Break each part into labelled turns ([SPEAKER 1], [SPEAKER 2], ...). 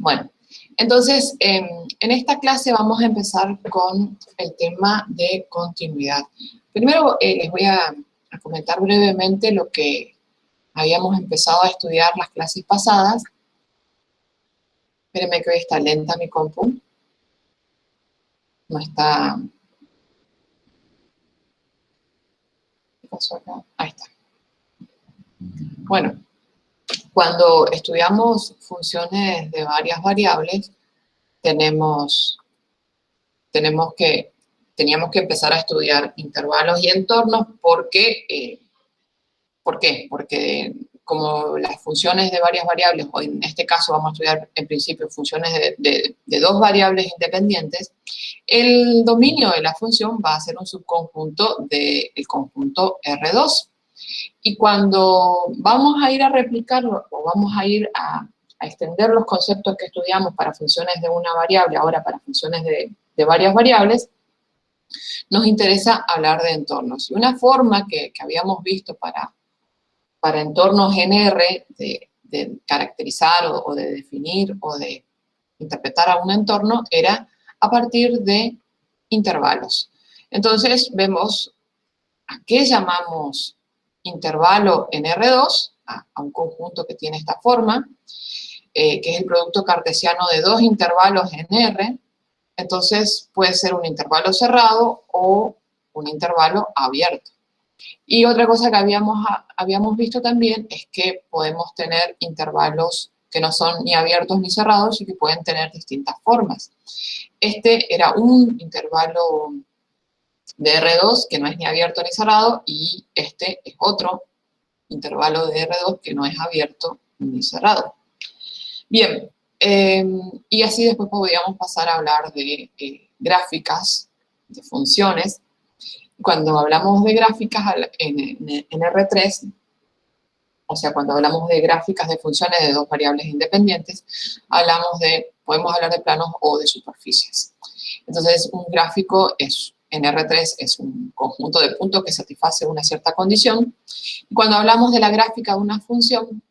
[SPEAKER 1] Bueno, entonces, en esta clase vamos a empezar con el tema de continuidad. Primero les voy a comentar brevemente lo que habíamos empezado a estudiar las clases pasadas. Espérenme que hoy está lenta mi compu. No está... ¿Qué pasó acá? Ahí está. Bueno, cuando estudiamos funciones de varias variables, teníamos que empezar a estudiar intervalos y entornos porque, ¿por qué? Porque como las funciones de varias variables, o en este caso vamos a estudiar en principio funciones de dos variables independientes, el dominio de la función va a ser un subconjunto del conjunto R2. Y cuando vamos a ir a replicarlo, o vamos a ir a extender los conceptos que estudiamos para funciones de una variable, ahora para funciones de varias variables, nos interesa hablar de entornos. Y una forma que habíamos visto para entornos en R, de caracterizar o de definir o de interpretar a un entorno, era a partir de intervalos. Entonces vemos a qué llamamos intervalo en R2, a un conjunto que tiene esta forma, que es el producto cartesiano de dos intervalos en R. Entonces puede ser un intervalo cerrado o un intervalo abierto. Y otra cosa que habíamos visto también es que podemos tener intervalos que no son ni abiertos ni cerrados y que pueden tener distintas formas. Este era un intervalo de R2 que no es ni abierto ni cerrado, y este es otro intervalo de R2 que no es abierto ni cerrado. Bien, y así después podríamos pasar a hablar de gráficas, de funciones. Cuando hablamos de gráficas en R3, o sea, cuando hablamos de gráficas de funciones de dos variables independientes, podemos hablar de planos o de superficies. Entonces, un gráfico en R3 es un conjunto de puntos que satisface una cierta condición. Y cuando hablamos de la gráfica de una función,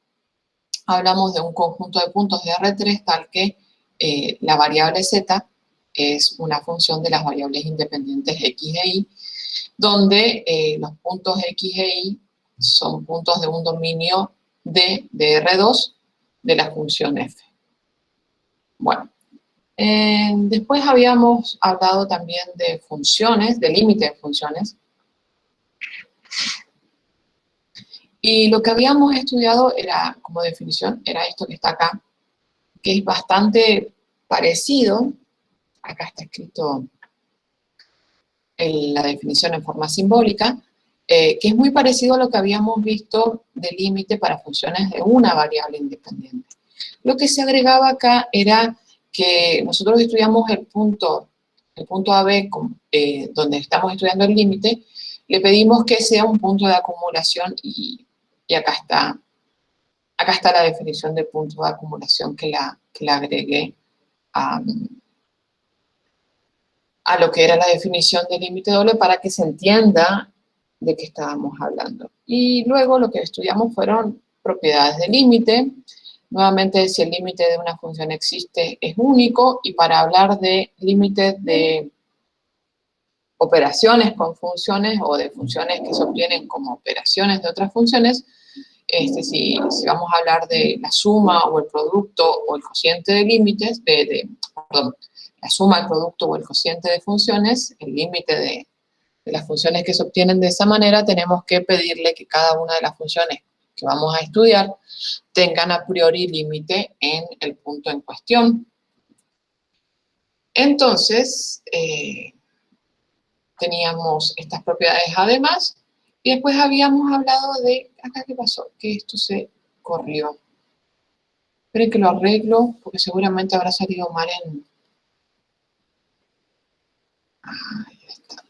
[SPEAKER 1] hablamos de un conjunto de puntos de R3 tal que la variable z es una función de las variables independientes x e y, donde los puntos x e y son puntos de un dominio de R2 de la función f. Bueno, después habíamos hablado también de funciones, de límite de funciones. Y lo que habíamos estudiado era, como definición, era esto que está acá, que es bastante parecido. Acá está escrito la definición en forma simbólica, que es muy parecido a lo que habíamos visto de límite para funciones de una variable independiente. Lo que se agregaba acá era que nosotros estudiamos el punto AB, donde estamos estudiando el límite, le pedimos que sea un punto de acumulación y acá está la definición de punto de acumulación que la agregué a lo que era la definición de límite doble para que se entienda de qué estábamos hablando. Y luego lo que estudiamos fueron propiedades de límite. Nuevamente, si el límite de una función existe, es único, y para hablar de límites de operaciones con funciones o de funciones que se obtienen como operaciones de otras funciones, si vamos a hablar de la suma o el producto o el cociente de límites, la suma, el producto o el cociente de funciones, el límite de las funciones que se obtienen de esa manera, tenemos que pedirle que cada una de las funciones que vamos a estudiar tengan a priori límite en el punto en cuestión. Entonces, teníamos estas propiedades además, y después habíamos hablado de... ¿Acá qué pasó? Que esto se corrió. Esperen que lo arreglo, porque seguramente habrá salido mal en... Ahí está.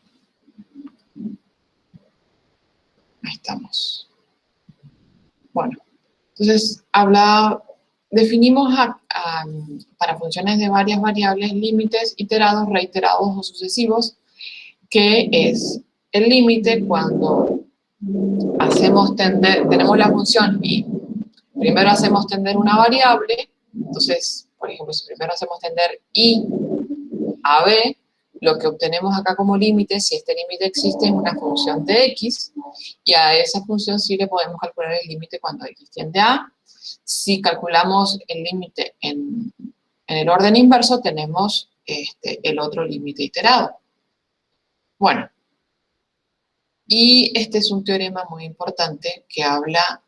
[SPEAKER 1] Ahí estamos. Bueno, entonces definimos para funciones de varias variables límites iterados, reiterados o sucesivos, que es el límite cuando tenemos la función y primero hacemos tender una variable. Entonces, por ejemplo, si primero hacemos tender I a B, lo que obtenemos acá como límite, si este límite existe, es una función de X, y a esa función sí le podemos calcular el límite cuando X tiende a A. Si calculamos el límite en el orden inverso, tenemos el otro límite iterado. Bueno, y este es un teorema muy importante que habla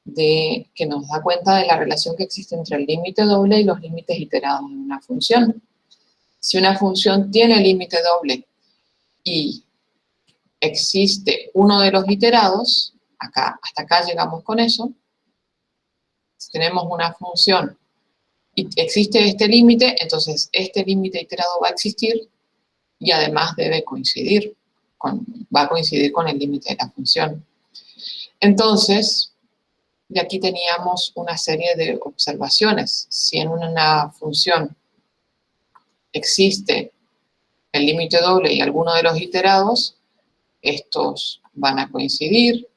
[SPEAKER 1] que nos da cuenta de la relación que existe entre el límite doble y los límites iterados de una función. Si una función tiene límite doble y existe uno de los iterados, hasta acá llegamos con eso, si tenemos una función y existe este límite, entonces este límite iterado va a existir y además va a coincidir con el límite de la función. Entonces, de aquí teníamos una serie de observaciones. Si en una función existe el límite doble y alguno de los iterados, estos van a coincidir.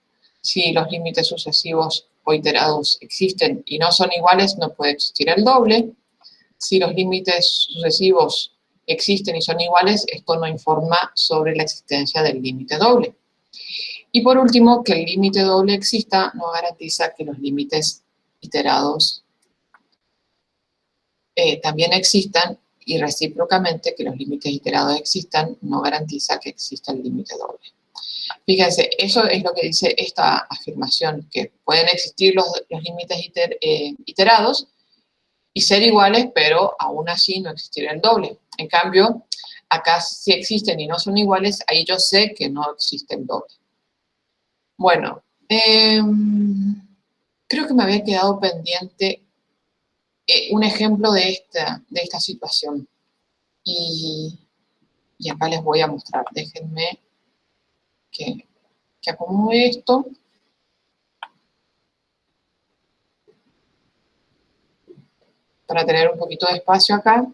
[SPEAKER 1] Si los límites sucesivos o iterados existen y no son iguales, no puede existir el doble. Si los límites sucesivos existen y son iguales, esto no informa sobre la existencia del límite doble. Y por último, que el límite doble exista no garantiza que los límites iterados también existan, y recíprocamente que los límites iterados existan no garantiza que exista el límite doble. Fíjense, eso es lo que dice esta afirmación, que pueden existir los límites iterados y ser iguales, pero aún así no existir el doble. En cambio, acá si existen y no son iguales, ahí yo sé que no existe el doble. Bueno, creo que me había quedado pendiente un ejemplo de esta situación. Y acá les voy a mostrar. Déjenme que acomode esto. Para tener un poquito de espacio acá.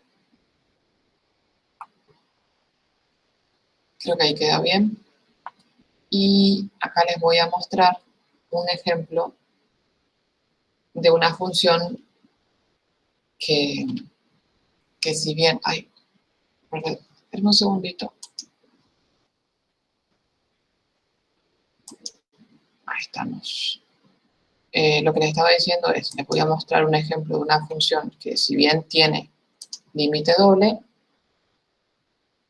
[SPEAKER 1] Creo que ahí queda bien. Y acá les voy a mostrar un ejemplo de una función que si bien... Ay, perdón, espérame un segundito. Ahí estamos. Lo que les estaba diciendo es, les voy a mostrar un ejemplo de una función que si bien tiene límite doble,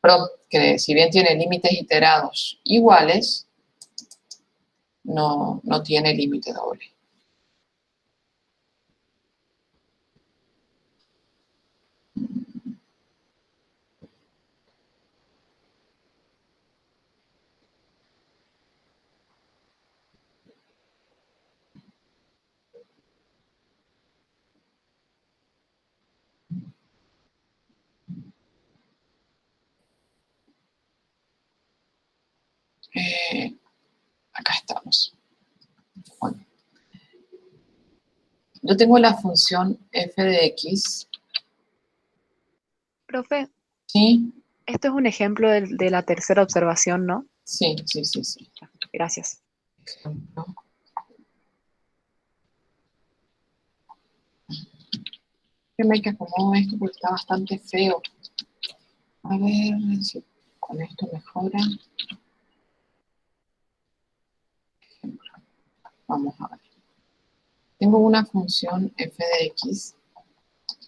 [SPEAKER 1] perdón, que si bien tiene límites iterados iguales, no tiene límite doble. Acá estamos. Bueno. Yo tengo la función f de x.
[SPEAKER 2] Profe,
[SPEAKER 1] ¿Sí?
[SPEAKER 2] esto es un ejemplo de la tercera observación, ¿no?
[SPEAKER 1] Sí.
[SPEAKER 2] Gracias.
[SPEAKER 1] Ejemplo. Déjame que acomodo esto porque está bastante feo. A ver si con esto mejora. Ejemplo. Vamos a ver. Tengo una función f de x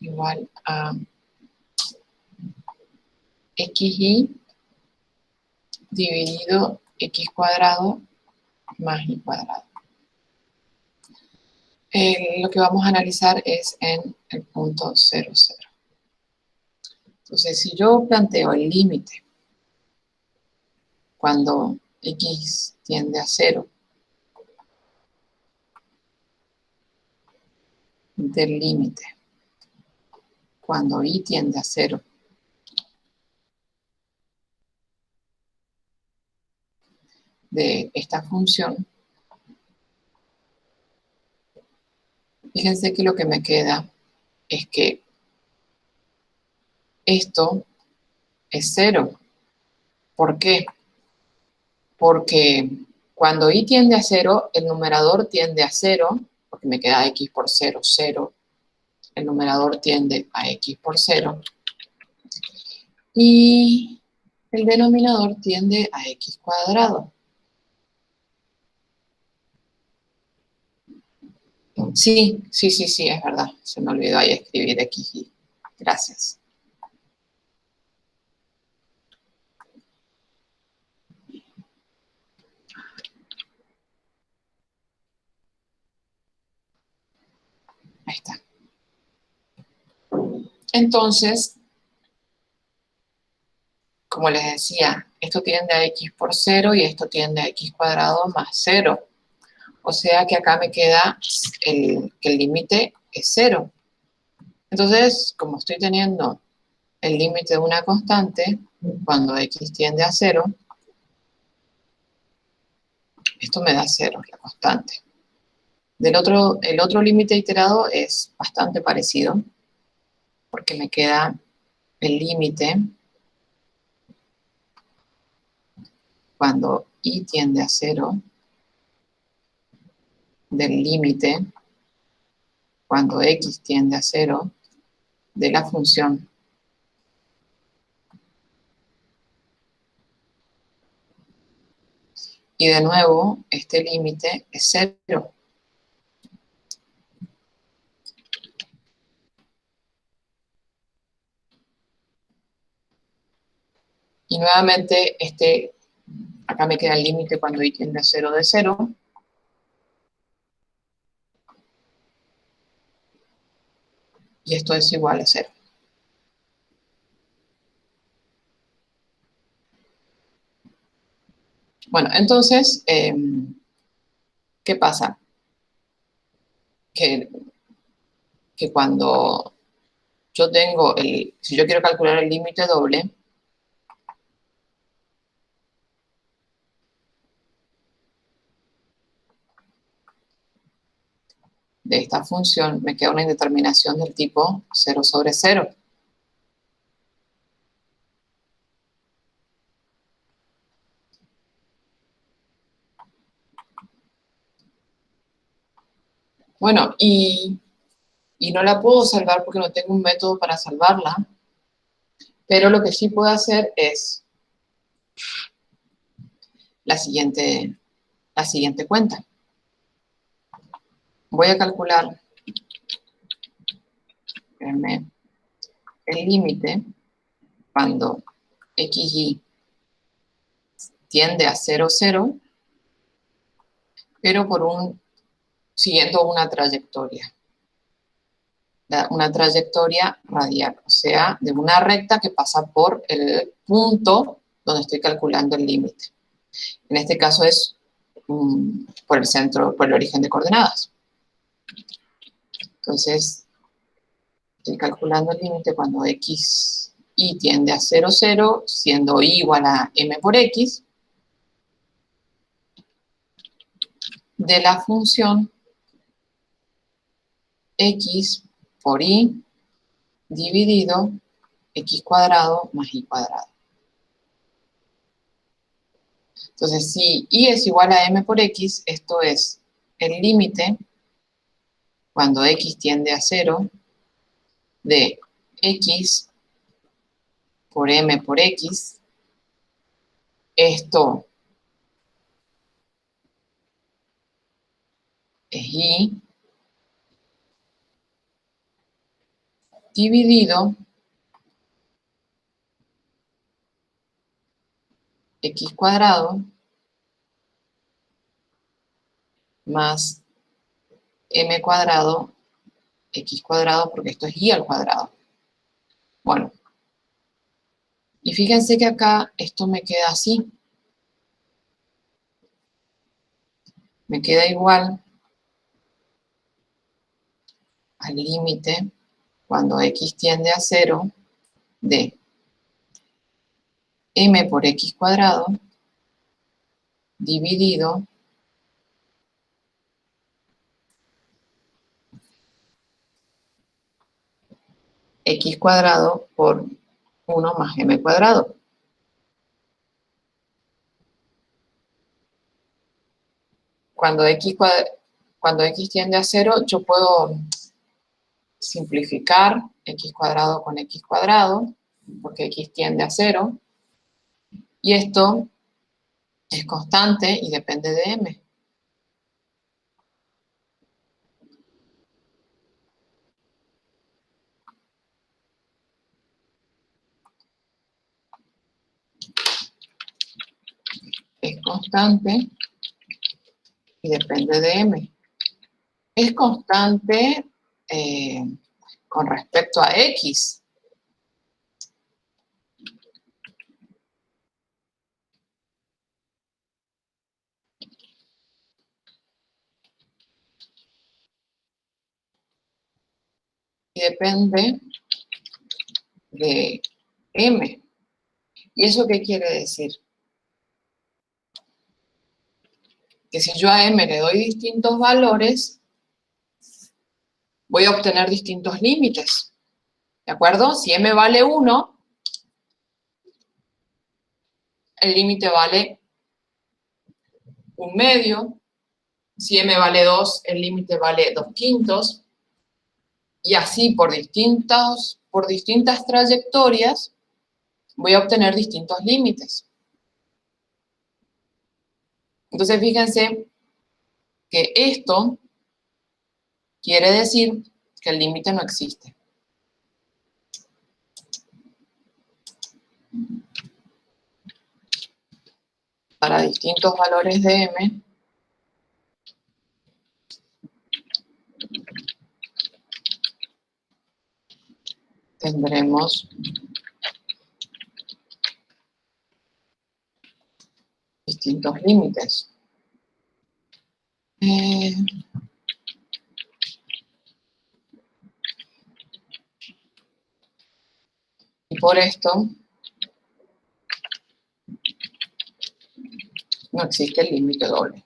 [SPEAKER 1] igual a xy dividido x cuadrado más y cuadrado. Lo que vamos a analizar es en el punto 0, 0. Entonces, si yo planteo el límite cuando x tiende a 0 del límite cuando y tiende a 0 de esta función, fíjense que lo que me queda es que esto es 0. ¿Por qué? Porque cuando y tiende a 0, el numerador tiende a 0, porque me queda x por 0, 0. el numerador tiende a x por 0 y el denominador tiende a x cuadrado. Sí, es verdad. Se me olvidó ahí escribir x, y. Gracias. Ahí está. Entonces, como les decía, esto tiende a x por 0 y esto tiende a x cuadrado más 0. O sea que acá me queda que el límite es 0. Entonces, como estoy teniendo el límite de una constante, cuando x tiende a 0, esto me da 0, la constante. El otro límite iterado es bastante parecido, porque me queda el límite cuando y tiende a 0 del límite cuando x tiende a 0 de la función. Y de nuevo, este límite es 0. Y nuevamente, acá me queda el límite cuando y tiende a 0 de 0. Y esto es igual a 0. Bueno, entonces, ¿qué pasa? Que cuando yo tengo si yo quiero calcular el límite doble, de esta función, me queda una indeterminación del tipo 0 sobre 0. Bueno, y no la puedo salvar porque no tengo un método para salvarla, pero lo que sí puedo hacer es la siguiente cuenta. Voy a calcular el límite cuando xy tiende a 0, 0, pero siguiendo una trayectoria. Una trayectoria radial, o sea, de una recta que pasa por el punto donde estoy calculando el límite. En este caso es por el centro, por el origen de coordenadas. Entonces, estoy calculando el límite cuando x y tiende a 0, 0, siendo y igual a m por x, de la función x por y dividido x cuadrado más y cuadrado. Entonces, si y es igual a m por x, esto es el límite cuando x tiende a 0 de x por m por x. Esto es y dividido x cuadrado más m cuadrado x cuadrado, porque esto es y al cuadrado. Bueno, y fíjense que acá esto me queda así. Me queda igual al límite cuando x tiende a 0 de m por x cuadrado dividido x cuadrado por 1 más m cuadrado. Cuando x tiende a 0, yo puedo, simplificar x cuadrado con x cuadrado, porque x tiende a 0, y esto es constante y depende de m. Es constante y depende de m. Es constante con respecto a x. Y depende de m. ¿Y eso qué quiere decir? Que si yo a m le doy distintos valores, voy a obtener distintos límites. ¿De acuerdo? Si m vale 1, el límite vale 1/2. Si m vale 2, el límite vale 2/5. Y así por distintas trayectorias voy a obtener distintos límites. Entonces fíjense que esto quiere decir que el límite no existe. Para distintos valores de m, tendremos distintos límites. Y por esto no existe el límite doble.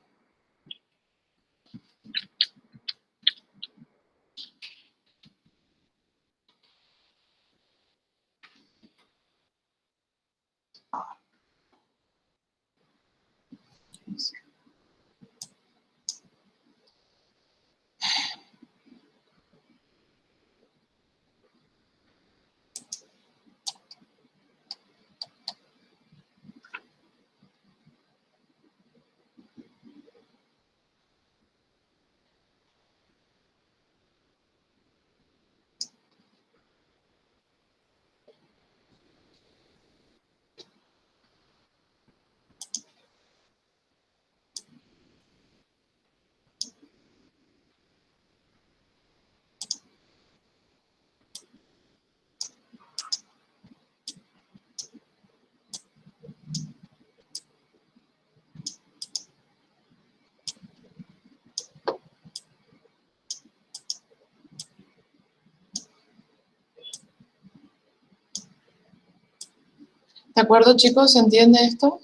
[SPEAKER 1] ¿De acuerdo, chicos? ¿Se entiende esto?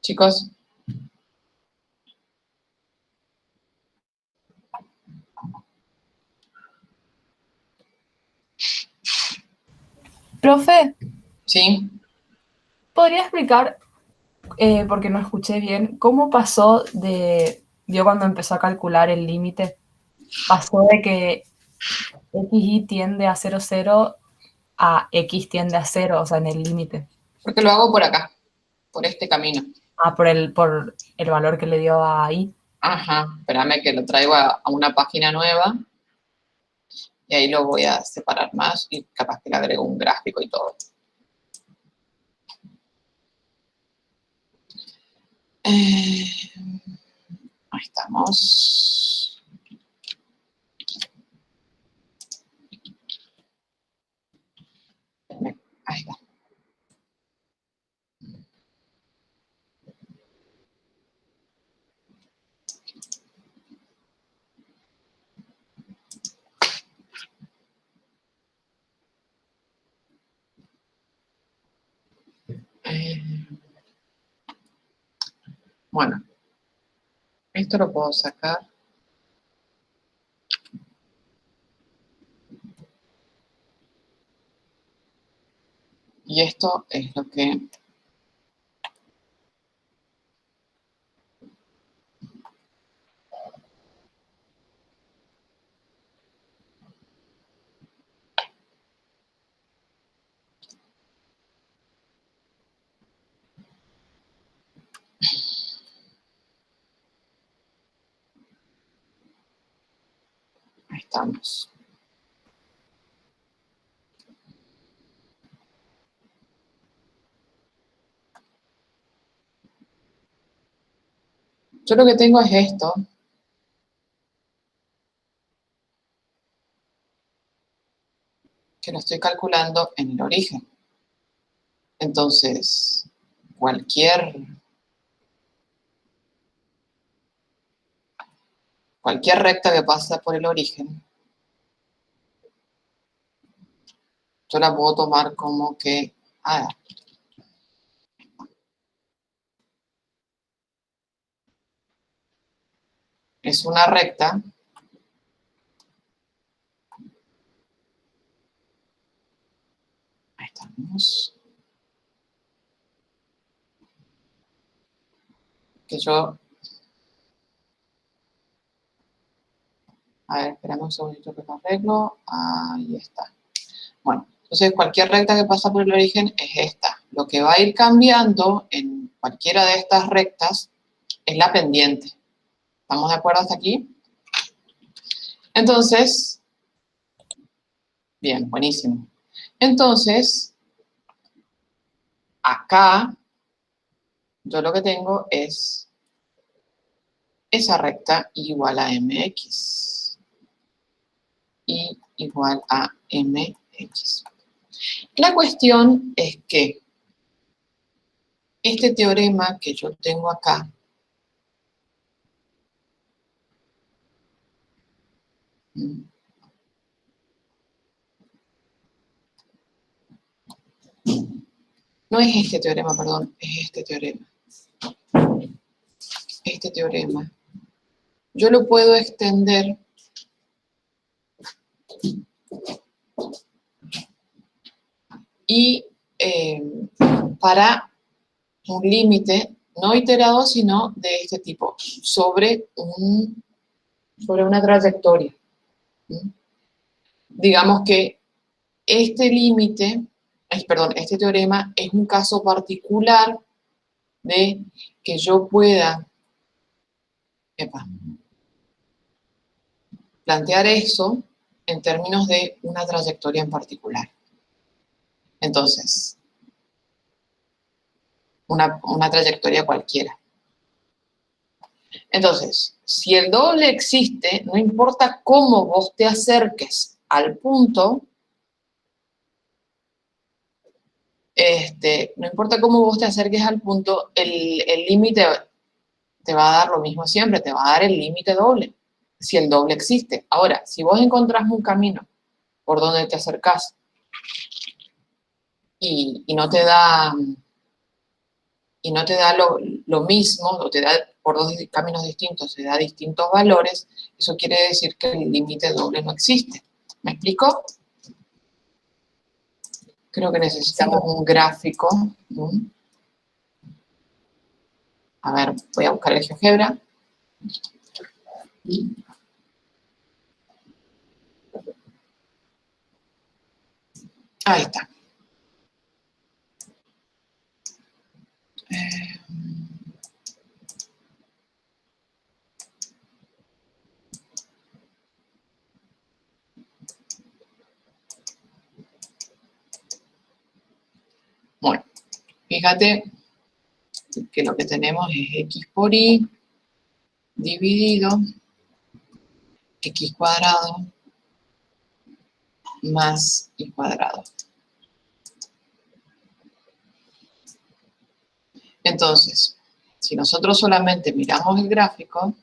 [SPEAKER 1] Chicos,
[SPEAKER 3] Profe,
[SPEAKER 1] ¿sí?
[SPEAKER 3] ¿podría explicar, porque no escuché bien, cómo pasó yo cuando empezó a calcular el límite, pasó de que xy tiende a 0,0 a x tiende a 0, o sea, en el límite?
[SPEAKER 1] Porque lo hago por acá, por este camino.
[SPEAKER 3] Ah, por el valor que le dio a y.
[SPEAKER 1] Ajá, espérame que lo traigo a una página nueva y ahí lo voy a separar más y capaz que le agrego un gráfico y todo. Ahí estamos. Ahí está. Bueno, esto lo puedo sacar. Y esto es lo que ahí estamos. Yo lo que tengo es esto. Que lo estoy calculando en el origen. Entonces, cualquier recta que pasa por el origen, yo la puedo tomar como que es una recta ahí estamos, que yo, a ver, esperame un segundito que lo arreglo, ahí está. Bueno, entonces cualquier recta que pasa por el origen es esta. Lo que va a ir cambiando en cualquiera de estas rectas es la pendiente. ¿Estamos de acuerdo hasta aquí? Entonces, bien, buenísimo. Entonces, acá, yo lo que tengo es esa recta igual a mx. Y igual a mx. La cuestión es que este teorema que yo tengo acá, no es este teorema, perdón, es este teorema. Este teorema. Yo lo puedo extender y para un límite no iterado, sino de este tipo, sobre una trayectoria. Digamos que este límite, perdón, este teorema es un caso particular de que yo pueda plantear eso en términos de una trayectoria en particular. Entonces, una trayectoria cualquiera. Entonces, si el doble existe, no importa cómo vos te acerques al punto, no importa cómo vos te acerques al punto, el límite te va a dar lo mismo siempre, te va a dar el límite doble, si el doble existe. Ahora, si vos encontrás un camino por donde te acercás y no te da lo mismo, o te da por dos caminos distintos, te da distintos valores, eso quiere decir que el límite doble no existe. ¿Me explico? Creo que necesitamos un gráfico. A ver, voy a buscar el GeoGebra. Ahí está. Bueno, fíjate que lo que tenemos es x por y dividido x cuadrado más y cuadrado. Entonces, si nosotros solamente miramos el gráfico,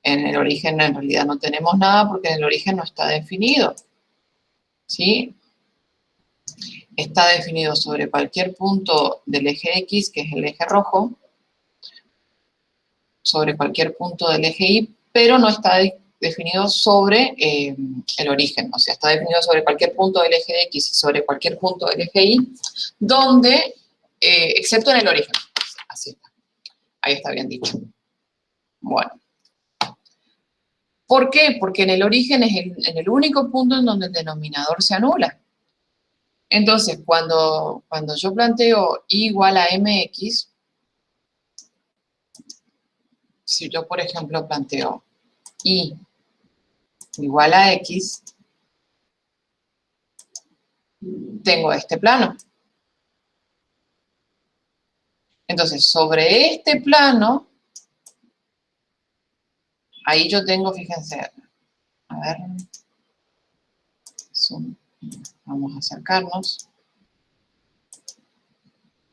[SPEAKER 1] en el origen en realidad no tenemos nada porque en el origen no está definido, ¿sí? está definido sobre cualquier punto del eje X, que es el eje rojo, sobre cualquier punto del eje Y, pero no está definido sobre el origen, o sea, está definido sobre cualquier punto del eje X y sobre cualquier punto del eje Y, donde, excepto en el origen, así está, ahí está bien dicho. Bueno. ¿Por qué? Porque en el origen es en el único punto en donde el denominador se anula. Entonces, cuando yo planteo y igual a mx, si yo, por ejemplo, planteo y igual a x, tengo este plano. Entonces, sobre este plano, ahí yo tengo, fíjense, a ver, vamos a acercarnos.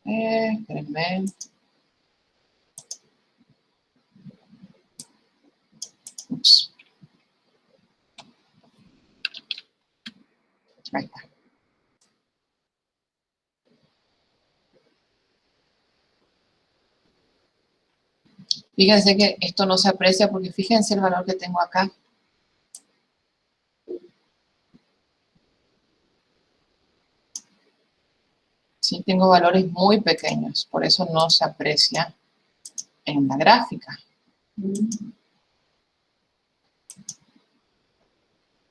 [SPEAKER 1] Espérenme. Ups. Ahí está. Fíjense que esto no se aprecia porque fíjense el valor que tengo acá. Sí, tengo valores muy pequeños, por eso no se aprecia en la gráfica.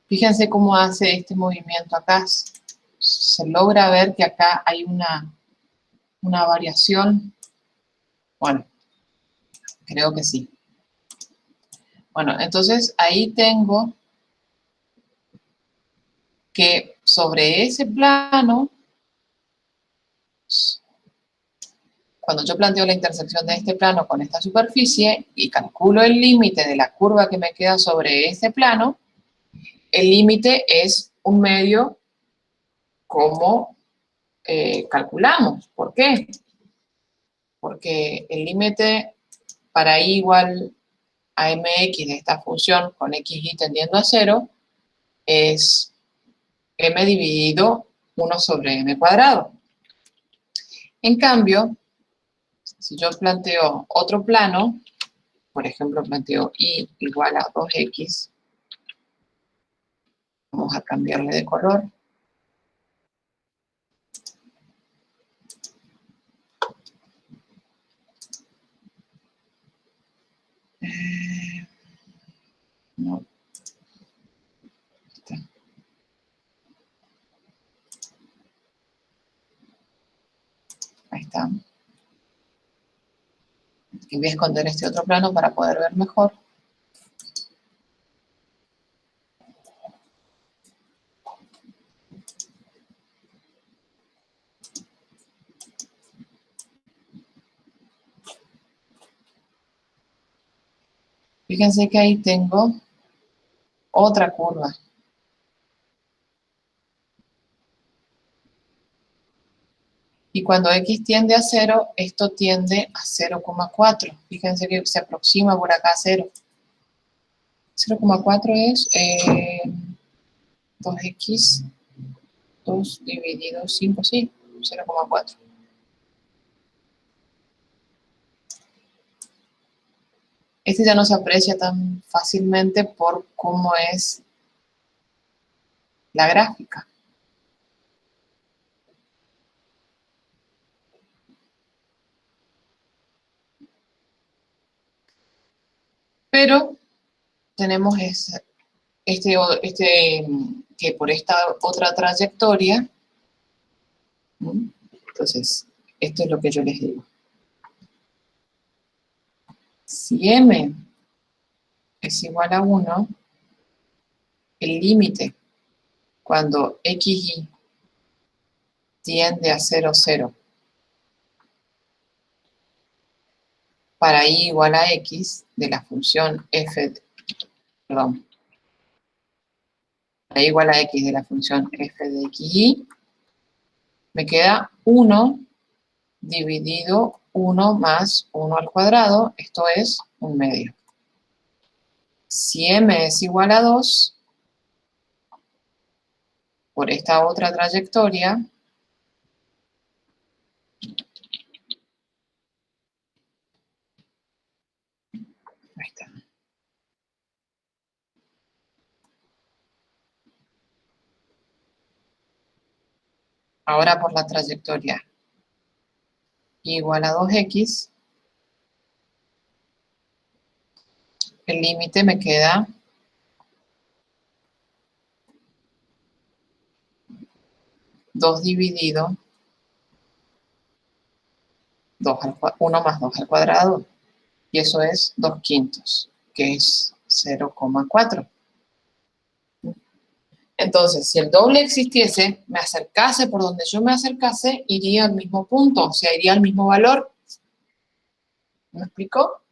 [SPEAKER 1] Fíjense cómo hace este movimiento acá. Se logra ver que acá hay una variación. Bueno, creo que sí. Bueno, entonces ahí tengo que sobre ese plano, cuando yo planteo la intersección de este plano con esta superficie y calculo el límite de la curva que me queda sobre ese plano, el límite es un medio como calculamos. ¿Por qué? Porque el límite para y igual a mx de esta función con xy tendiendo a 0 es m dividido 1 sobre m cuadrado. En cambio, si yo planteo otro plano, por ejemplo, planteo y igual a 2x, vamos a cambiarle de color. No. Ahí está. Y voy a esconder este otro plano para poder ver mejor. Fíjense que ahí tengo otra curva. Y cuando x tiende a 0, esto tiende a 0,4. Fíjense que se aproxima por acá a 0. 0,4 es 2x, 2 dividido 5, sí, 0,4. Este ya no se aprecia tan fácilmente por cómo es la gráfica. Pero tenemos que por esta otra trayectoria, entonces, esto es lo que yo les digo. Si m es igual a 1, el límite cuando xy tiende a 0, 0, para y igual a x de la función perdón, para y igual a x de la función f de xy, me queda 1 dividido 1 más 1 al cuadrado, esto es 1/2. Si m es igual a 2, por esta otra trayectoria, Ahora por la trayectoria igual a 2x, el límite me queda 2 dividido 1 más 2 al cuadrado, y eso es 2/5, que es 0,4. Entonces, si el doble existiese, me acercase por donde yo me acercase, iría al mismo punto, o sea, iría al mismo valor. ¿Me explico?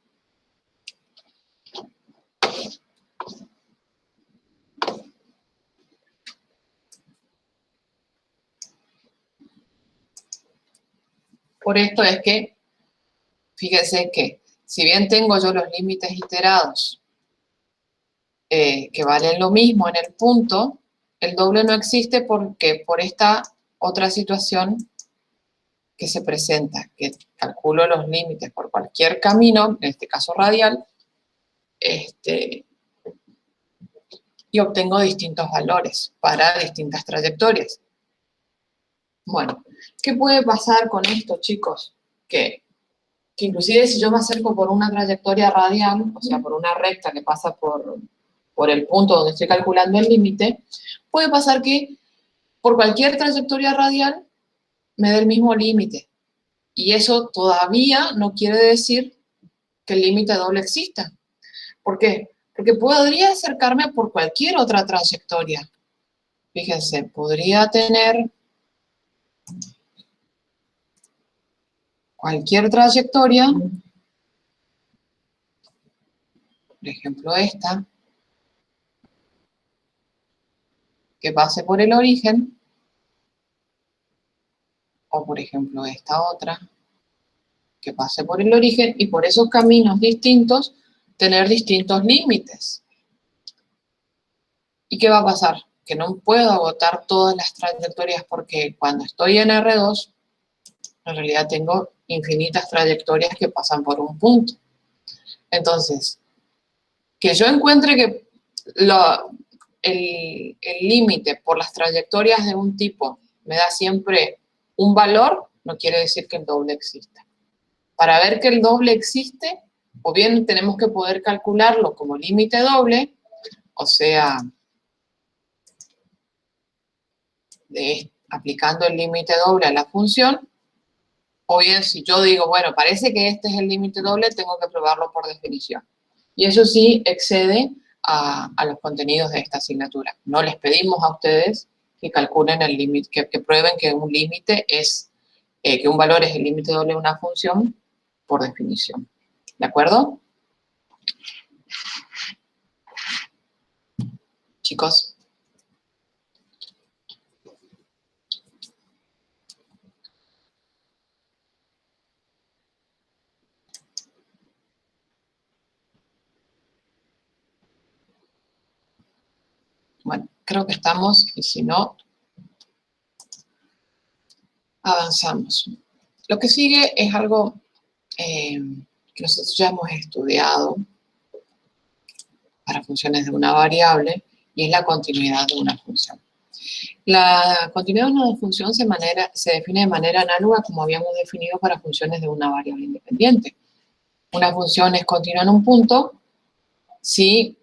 [SPEAKER 1] Por esto es que, fíjense que, si bien tengo yo los límites iterados que valen lo mismo en el punto, el doble no existe porque por esta otra situación que se presenta, que calculo los límites por cualquier camino, en este caso radial, y obtengo distintos valores para distintas trayectorias. Bueno, ¿qué puede pasar con esto, chicos? Que inclusive si yo me acerco por una trayectoria radial, o sea, por una recta que pasa por el punto donde estoy calculando el límite, puede pasar que por cualquier trayectoria radial me dé el mismo límite. Y eso todavía no quiere decir que el límite doble exista. ¿Por qué? Porque podría acercarme por cualquier otra trayectoria. Fíjense, podría tener cualquier trayectoria, por ejemplo esta, que pase por el origen, o por ejemplo esta otra, que pase por el origen, y por esos caminos distintos tener distintos límites. ¿Y qué va a pasar? Que no puedo agotar todas las trayectorias porque cuando estoy en R2, en realidad tengo infinitas trayectorias que pasan por un punto. Entonces, que yo encuentre que el límite por las trayectorias de un tipo me da siempre un valor, no quiere decir que el doble exista. Para ver que el doble existe, o bien tenemos que poder calcularlo como límite doble, o sea, aplicando el límite doble a la función, o bien si yo digo, bueno, parece que este es el límite doble, tengo que probarlo por definición. Y eso sí excede a los contenidos de esta asignatura. No les pedimos a ustedes que calculen el límite, que prueben que un límite es, que un valor es el límite doble de una función por definición. ¿De acuerdo? Chicos. Bueno, creo que estamos, y si no, avanzamos. Lo que sigue es algo que nosotros ya hemos estudiado para funciones de una variable, y es la continuidad de una función. La continuidad de una función se define de manera análoga como habíamos definido para funciones de una variable independiente. Una función es continua en un punto si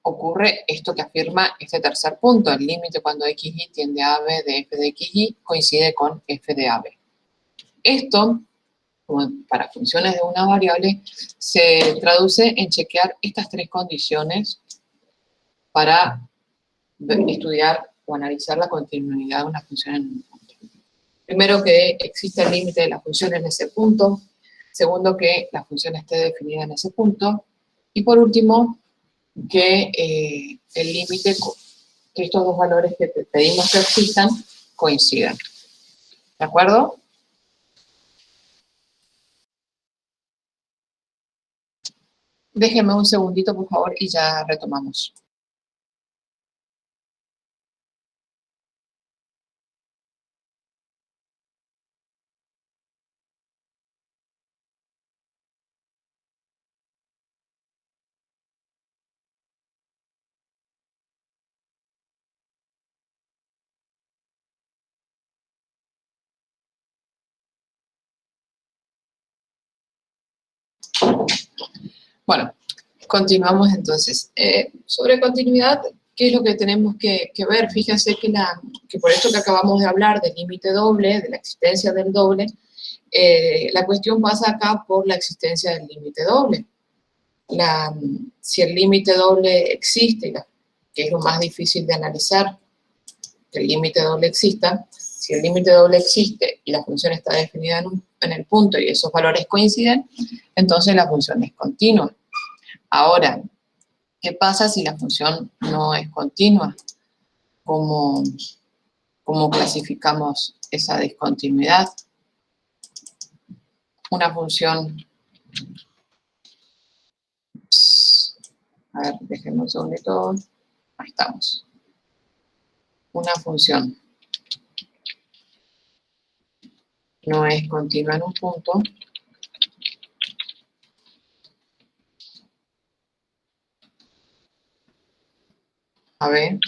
[SPEAKER 1] ocurre esto que afirma este tercer punto, el límite cuando xy tiende a b de f de xy coincide con f de ab. Esto, como para funciones de una variable, se traduce en chequear estas tres condiciones para estudiar o analizar la continuidad de una función en un punto. Primero, que existe el límite de la función en ese punto. Segundo, que la función esté definida en ese punto. Y por último, que el límite, que estos dos valores que pedimos que existan, coincidan. ¿De acuerdo? Déjenme un segundito, por favor, y ya retomamos. Bueno, continuamos entonces. Sobre continuidad, ¿qué es lo que tenemos que ver? Fíjense que por esto que acabamos de hablar del límite doble, de la existencia del doble, la cuestión pasa acá por la existencia del límite doble. Si el límite doble existe, que es lo más difícil de analizar, que el límite doble exista, si el límite doble existe y la función está definida en el punto y esos valores coinciden, entonces la función es continua. Ahora, ¿qué pasa si la función no es continua? ¿Cómo clasificamos esa discontinuidad? Una función, a ver, dejemos un segundito, ahí estamos. Una función no es continua en un punto, a ver,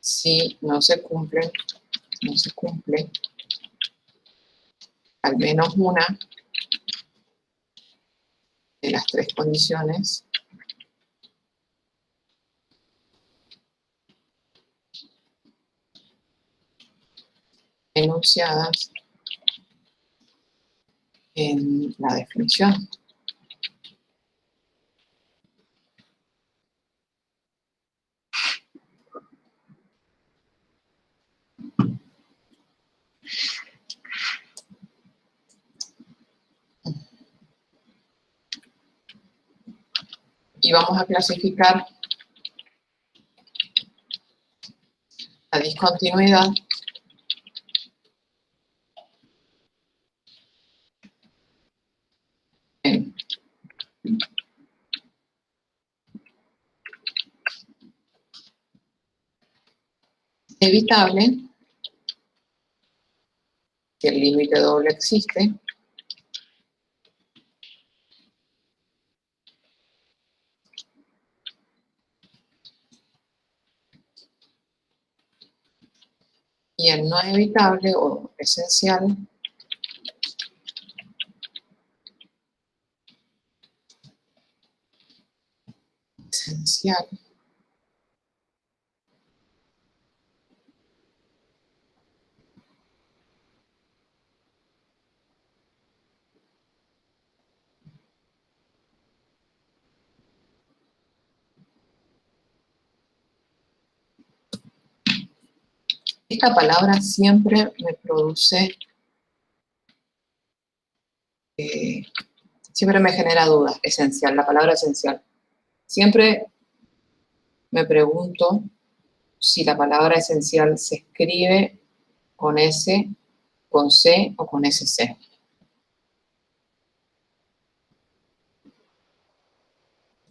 [SPEAKER 1] si no se cumple al menos una de las tres condiciones enunciadas en la definición. Y vamos a clasificar la discontinuidad en evitable, que el límite doble existe, y el no evitable o esencial, Esta palabra siempre me produce, siempre me genera dudas, esencial, la palabra esencial. Siempre me pregunto si la palabra esencial se escribe con S, con C o con SC.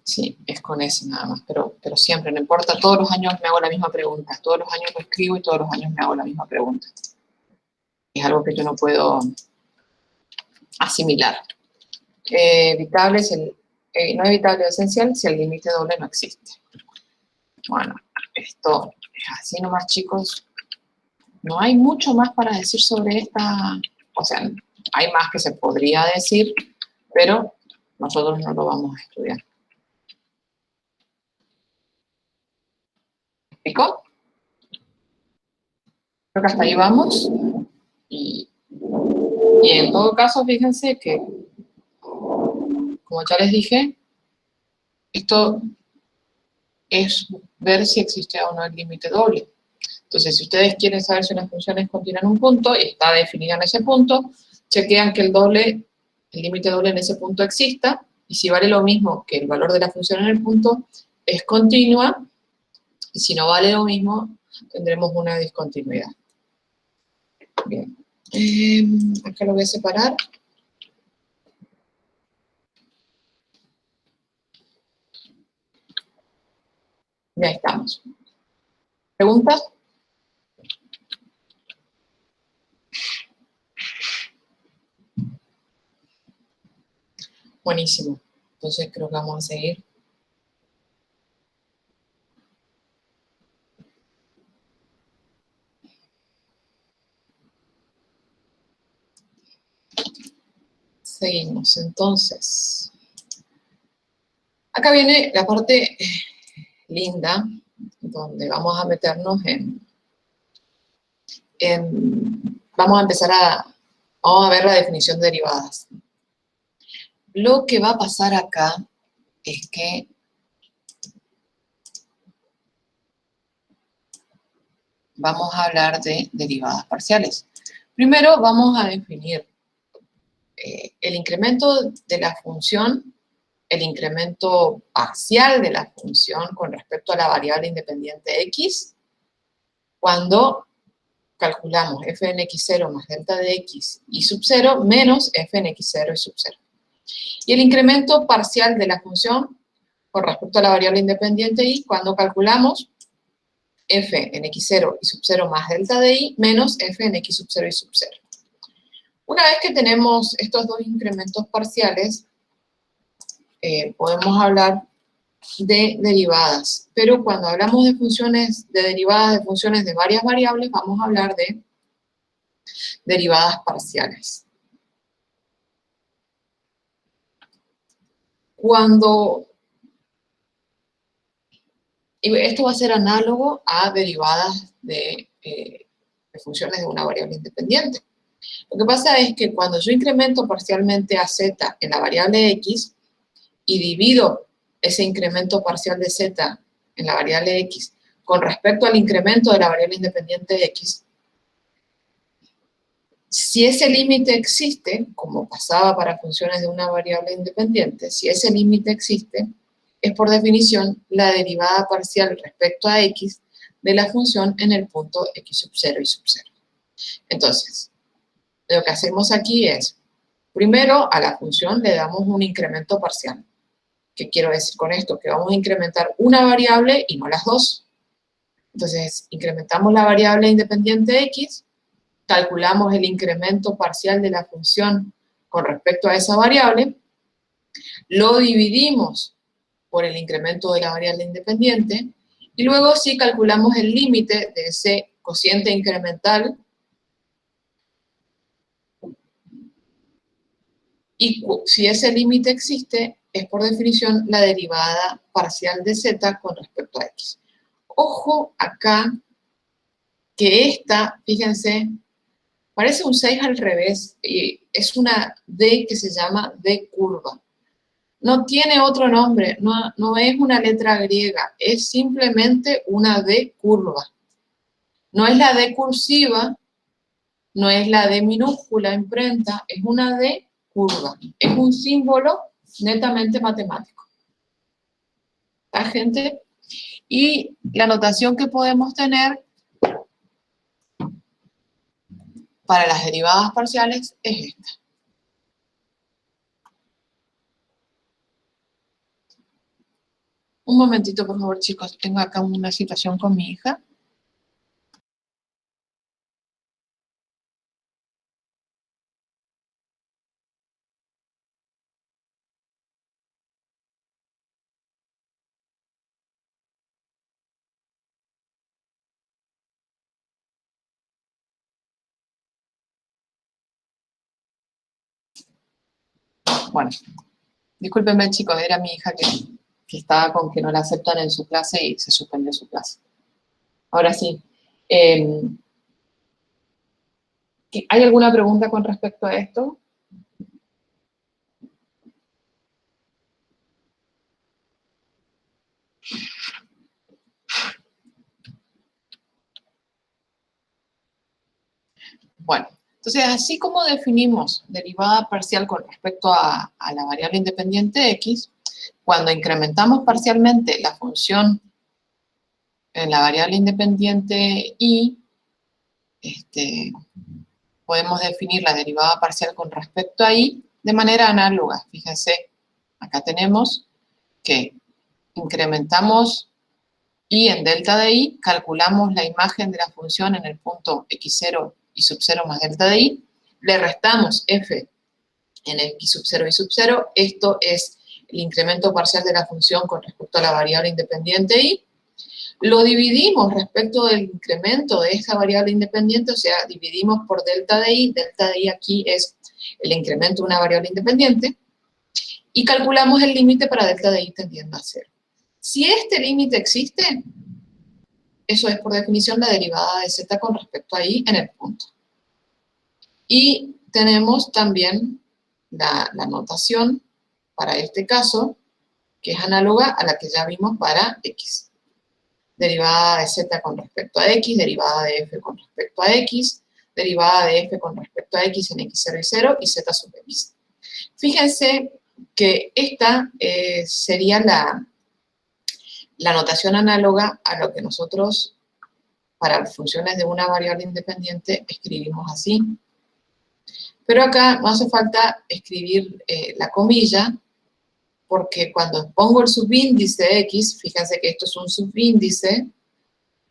[SPEAKER 1] Sí, es con S nada más, pero siempre, no importa, todos los años me hago la misma pregunta, todos los años lo escribo y todos los años me hago la misma pregunta. Es algo que yo no puedo asimilar. Evitable es no evitable o esencial si el límite doble no existe. Bueno, esto es así nomás, chicos. No hay mucho más para decir sobre esta, o sea, hay más que se podría decir, pero nosotros no lo vamos a estudiar. ¿Me explicó? Creo que hasta ahí vamos. Y en todo caso, fíjense que, como ya les dije, esto es ver si existe o no el límite doble. Entonces, si ustedes quieren saber si una función es continua en un punto y está definida en ese punto, chequean que el límite doble en ese punto exista, y si vale lo mismo que el valor de la función en el punto, es continua, y si no vale lo mismo, tendremos una discontinuidad. Bien. Acá lo voy a separar. Ya estamos. ¿Preguntas? Buenísimo. Entonces creo que vamos a seguir. Seguimos, entonces. Acá viene la parte linda, donde vamos a meternos vamos a empezar vamos a ver la definición de derivadas. Lo que va a pasar acá es que vamos a hablar de derivadas parciales. Primero vamos a definir el incremento de la función, el incremento parcial de la función con respecto a la variable independiente x, cuando calculamos f en x0 más delta de x y sub 0 menos f en x0 y sub 0. Y el incremento parcial de la función con respecto a la variable independiente y cuando calculamos f en x0 y sub 0 más delta de y menos f en x sub 0 y sub 0. Una vez que tenemos estos dos incrementos parciales, podemos hablar de derivadas. Pero cuando hablamos de funciones, de derivadas de funciones de varias variables, vamos a hablar de derivadas parciales. Y esto va a ser análogo a derivadas de funciones de una variable independiente. Lo que pasa es que cuando yo incremento parcialmente a z en la variable x y divido ese incremento parcial de z en la variable x con respecto al incremento de la variable independiente x, si ese límite existe, como pasaba para funciones de una variable independiente, si ese límite existe, es por definición la derivada parcial respecto a x de la función en el punto x sub 0 y sub 0. Entonces, lo que hacemos aquí es, primero a la función le damos un incremento parcial. ¿Qué quiero decir con esto? Que vamos a incrementar una variable y no las dos. Entonces, incrementamos la variable independiente x, calculamos el incremento parcial de la función con respecto a esa variable, lo dividimos por el incremento de la variable independiente, y luego sí calculamos el límite de ese cociente incremental, y si ese límite existe, es por definición la derivada parcial de z con respecto a x. Ojo acá, que esta, fíjense, parece un 6 al revés, y es una D que se llama D curva. No tiene otro nombre, no es una letra griega, es simplemente una D curva. No es la D cursiva, no es la D minúscula imprenta, es una D curva. Es un símbolo netamente matemático. ¿Está, gente? Y la notación que podemos tener para las derivadas parciales es esta. Un momentito, por favor, chicos. Tengo acá una situación con mi hija. Bueno, discúlpenme, chicos, era mi hija que estaba con que no la aceptan en su clase y se suspendió su clase. Ahora sí. ¿Hay alguna pregunta con respecto a esto? Bueno, entonces así como definimos derivada parcial con respecto a la variable independiente x, cuando incrementamos parcialmente la función en la variable independiente y, podemos definir la derivada parcial con respecto a y de manera análoga. Fíjense, acá tenemos que incrementamos y en delta de y, calculamos la imagen de la función en el punto x0 y sub 0 más delta de y, le restamos f en x sub 0 y sub 0, esto es el incremento parcial de la función con respecto a la variable independiente y, lo dividimos respecto del incremento de esta variable independiente, o sea, dividimos por delta de y aquí es el incremento de una variable independiente, y calculamos el límite para delta de i tendiendo a 0. Si este límite existe, eso es por definición la derivada de z con respecto a i en el punto. Y tenemos también la notación para este caso, que es análoga a la que ya vimos para x. Derivada de z con respecto a x, derivada de f con respecto a x, derivada de f con respecto a x en x0 y 0, y z sub x. Fíjense que esta sería la notación análoga a lo que nosotros, para funciones de una variable independiente, escribimos así. Pero acá no hace falta escribir la comilla, porque cuando pongo el subíndice x, fíjense que esto es un subíndice,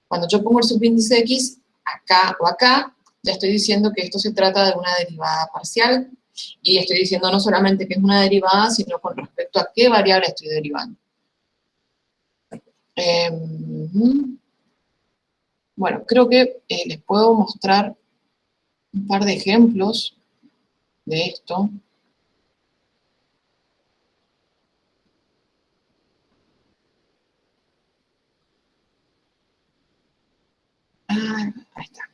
[SPEAKER 1] cuando yo pongo el subíndice x, acá o acá, ya estoy diciendo que esto se trata de una derivada parcial, y estoy diciendo no solamente que es una derivada, sino con respecto a qué variable estoy derivando. Bueno, creo que les puedo mostrar un par de ejemplos de esto. Ah, ahí está.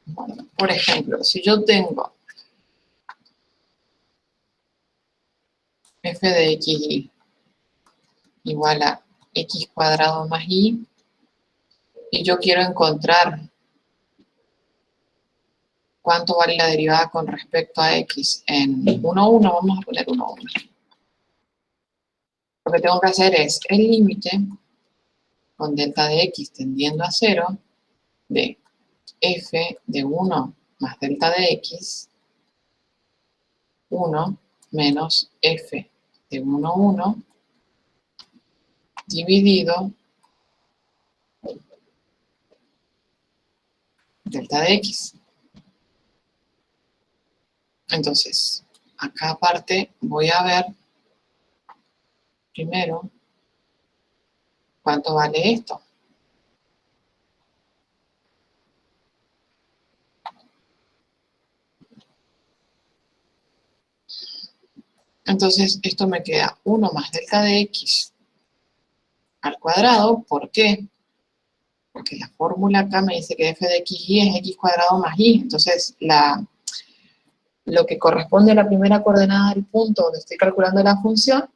[SPEAKER 1] Bueno, por ejemplo, si yo tengo f de xy igual a x cuadrado más y yo quiero encontrar cuánto vale la derivada con respecto a x en 1, 1, vamos a poner 1, 1. Lo que tengo que hacer es el límite con delta de x tendiendo a 0 de f de 1 más delta de x, 1 menos f de 1, 1, dividido delta de x. Entonces, acá aparte voy a ver primero cuánto vale esto. Entonces, esto me queda 1 más delta de x al cuadrado. ¿Por qué? Porque la fórmula acá me dice que f de xy es x cuadrado más y. Entonces, lo que corresponde a la primera coordenada del punto donde estoy calculando la función,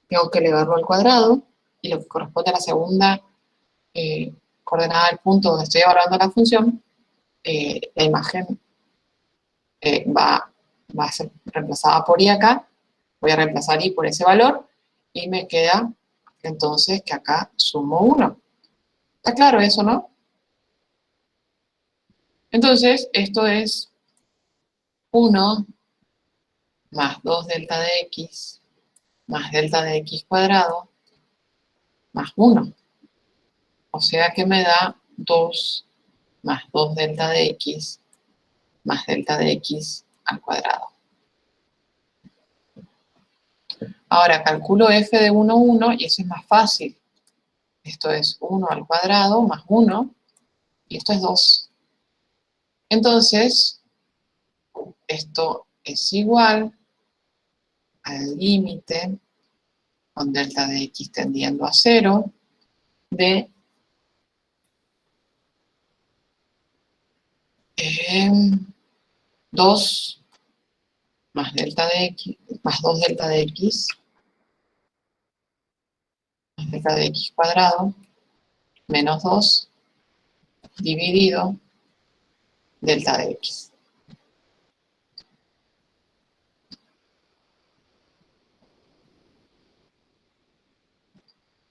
[SPEAKER 1] tengo que elevarlo al cuadrado, y lo que corresponde a la segunda coordenada del punto donde estoy evaluando la función, la imagen va a ser reemplazada por y acá, voy a reemplazar y por ese valor, y me queda entonces que acá sumo 1. ¿Está claro eso, no? Entonces, esto es 1 más 2 delta de x más delta de x cuadrado más 1. O sea que me da 2 más 2 delta de x más delta de x al cuadrado. Ahora calculo f de 1, 1, y eso es más fácil. Esto es 1 al cuadrado más 1, y esto es 2. Entonces, esto es igual al límite con delta de x tendiendo a 0 de 2 más delta de x, más 2 delta de x, más delta de x cuadrado, menos 2, dividido delta de x.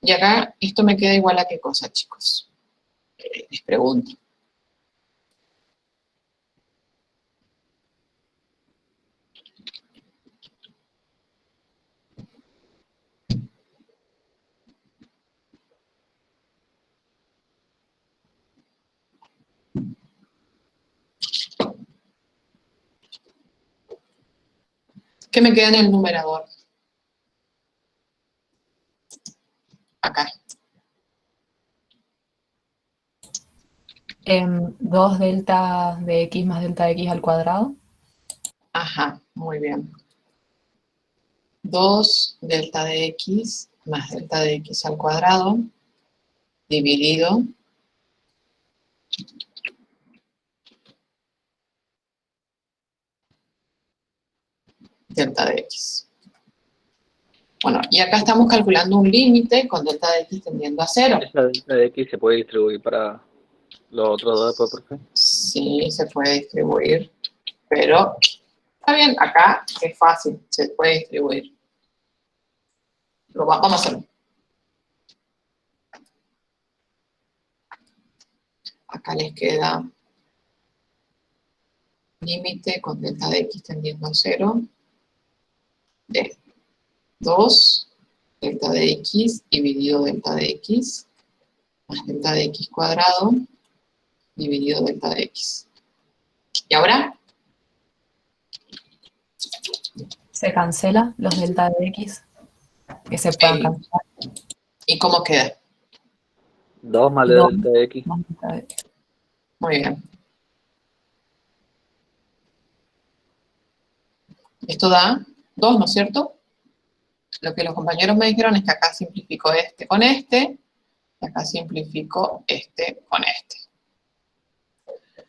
[SPEAKER 1] Y acá esto me queda igual a qué cosa, chicos. Les pregunto. ¿Qué me queda en el numerador? Acá.
[SPEAKER 3] 2 delta de x más delta de x al cuadrado.
[SPEAKER 1] Ajá, muy bien. 2 delta de x más delta de x al cuadrado dividido delta de x. Bueno, y acá estamos calculando un límite con delta de x tendiendo a 0.
[SPEAKER 4] ¿Esa delta de x se puede distribuir para los otros dos después, profe?
[SPEAKER 1] Sí, se puede distribuir, pero está bien, acá es fácil, se puede distribuir. Vamos a hacerlo. Acá les queda límite con delta de x tendiendo a 0 de 2 delta de x dividido delta de x más delta de x cuadrado dividido delta de x. ¿Y ahora?
[SPEAKER 3] Se cancela los delta de x que se puedan cancelar.
[SPEAKER 1] ¿Y cómo queda?
[SPEAKER 4] 2 más
[SPEAKER 3] Dos
[SPEAKER 4] delta de x.
[SPEAKER 3] más delta de x.
[SPEAKER 1] Muy bien. Esto da 2, ¿no es cierto? Lo que los compañeros me dijeron es que acá simplifico este con este, y acá simplifico este con este.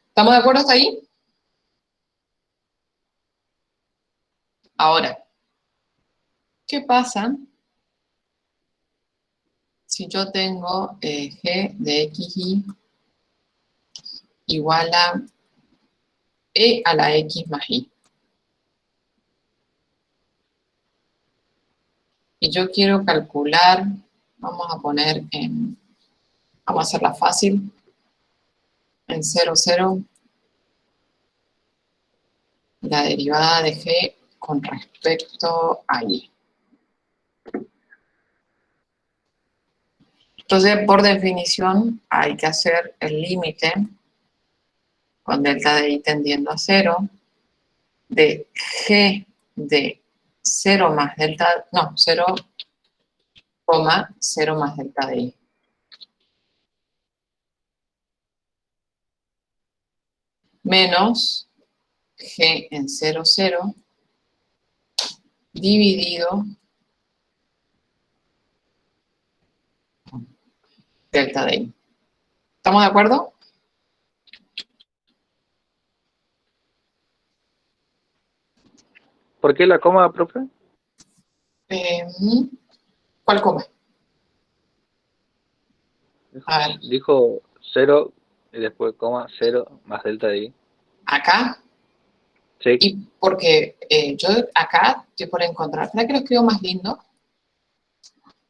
[SPEAKER 1] ¿Estamos de acuerdo hasta ahí? Ahora, ¿qué pasa si yo tengo g de xy igual a e a la x más y? Y yo quiero calcular, vamos a poner en, vamos a hacerla fácil, en 0, 0, la derivada de g con respecto a y. Entonces, por definición, hay que hacer el límite con delta de y tendiendo a 0 de g de 0 más delta, no, 0, 0 más delta de y. Menos g en 0, 0 dividido delta de y. ¿Estamos de acuerdo?
[SPEAKER 4] ¿Por qué la coma, profe?
[SPEAKER 1] ¿Cuál come? A ver,
[SPEAKER 4] Dijo 0 y después coma 0 más delta de y.
[SPEAKER 1] acá,
[SPEAKER 4] Sí.
[SPEAKER 1] y porque yo acá estoy por encontrar, ¿para que lo escribo más lindo?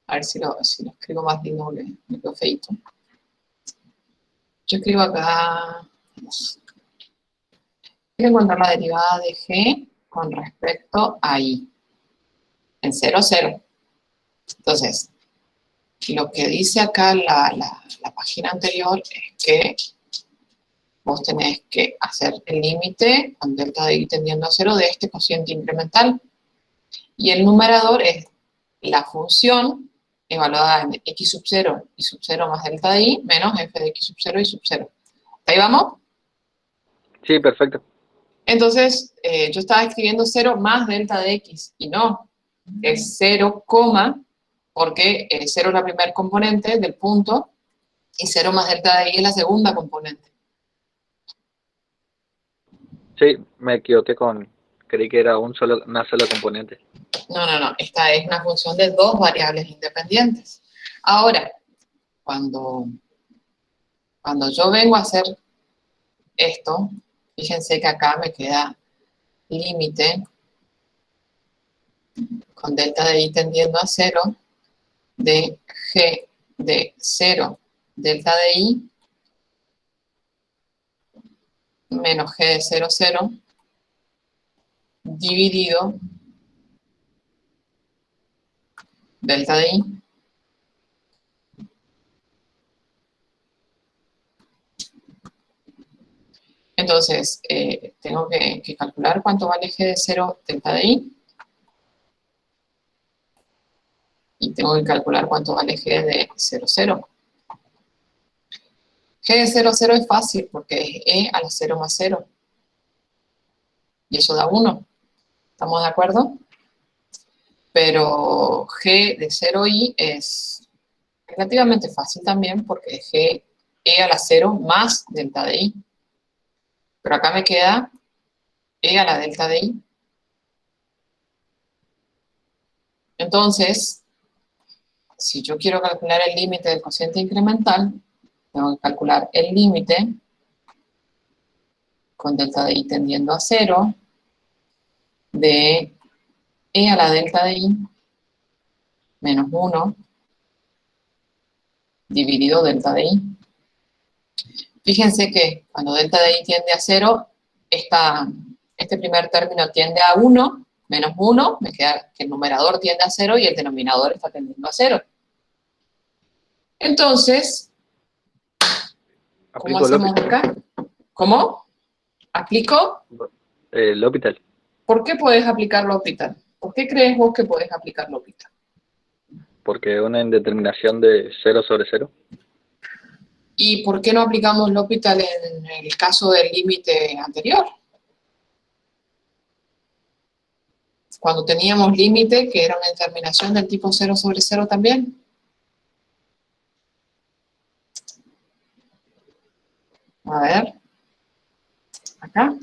[SPEAKER 1] A ver si lo escribo más lindo, me quedo feito. Yo escribo acá, quiero encontrar la derivada de g con respecto a y, en 0, 0. Entonces, lo que dice acá la página anterior es que vos tenés que hacer el límite con delta de y tendiendo a 0 de este cociente incremental. Y el numerador es la función evaluada en x sub 0 y sub 0 más delta de y menos f de x sub 0 y sub 0. ¿Ahí vamos?
[SPEAKER 4] Sí, perfecto.
[SPEAKER 1] Entonces, yo estaba escribiendo 0 más delta de x, y no, es 0, porque 0 es la primera componente del punto, y 0 más delta de y es la segunda componente.
[SPEAKER 4] Sí, me equivoqué creí que era una sola componente.
[SPEAKER 1] No, esta es una función de dos variables independientes. Ahora, cuando yo vengo a hacer esto, fíjense que acá me queda límite con delta de y tendiendo a 0 de g de 0 delta de y menos g de 0, 0 dividido delta de y entonces tengo que calcular cuánto vale g de 0 delta de y tengo que calcular cuánto vale g de 0, 0. G de 0 a 0 es fácil porque es E a la 0 más 0. Y eso da 1. ¿Estamos de acuerdo? Pero G de 0i es relativamente fácil también porque es G E a la 0 más delta de i. Pero acá me queda E a la delta de i. Entonces, si yo quiero calcular el límite del cociente incremental, tengo que calcular el límite con delta de i tendiendo a 0 de E a la delta de i menos 1 dividido delta de i. Fíjense que cuando delta de i tiende a 0, este primer término tiende a 1, menos 1, me queda que el numerador tiende a 0 y el denominador está tendiendo a 0. Entonces, ¿cómo
[SPEAKER 4] Aplico
[SPEAKER 1] hacemos
[SPEAKER 4] L'Hopital.
[SPEAKER 1] acá? ¿Cómo? ¿Aplico?
[SPEAKER 4] L'Hopital.
[SPEAKER 1] ¿Por qué podés aplicar L'Hopital? ¿Por qué crees vos que podés aplicar L'Hopital?
[SPEAKER 4] Porque una indeterminación de 0 sobre 0.
[SPEAKER 1] ¿Y por qué no aplicamos L'Hopital en el caso del límite anterior? Cuando teníamos límite, que era una determinación del tipo 0 sobre 0 también. A ver, acá.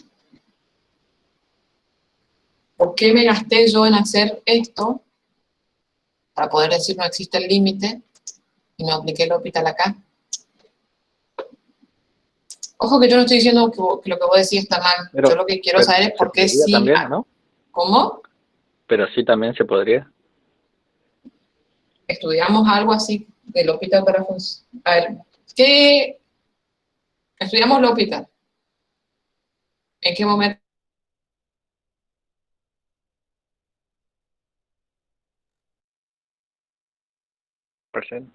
[SPEAKER 1] ¿Por qué me gasté yo en hacer esto? Para poder decir no existe el límite y no apliqué el hospital acá. Ojo que yo no estoy diciendo que lo que vos decís está mal. Yo lo que quiero
[SPEAKER 4] Pero
[SPEAKER 1] saber es
[SPEAKER 4] se
[SPEAKER 1] por qué
[SPEAKER 4] podría
[SPEAKER 1] sí.
[SPEAKER 4] también, ¿no?
[SPEAKER 1] ¿Cómo?
[SPEAKER 4] Pero sí también se podría.
[SPEAKER 1] Estudiamos algo así del hospital para funcionar. A ver, ¿qué? Estudiamos el hospital. ¿En qué momento?
[SPEAKER 4] Recién.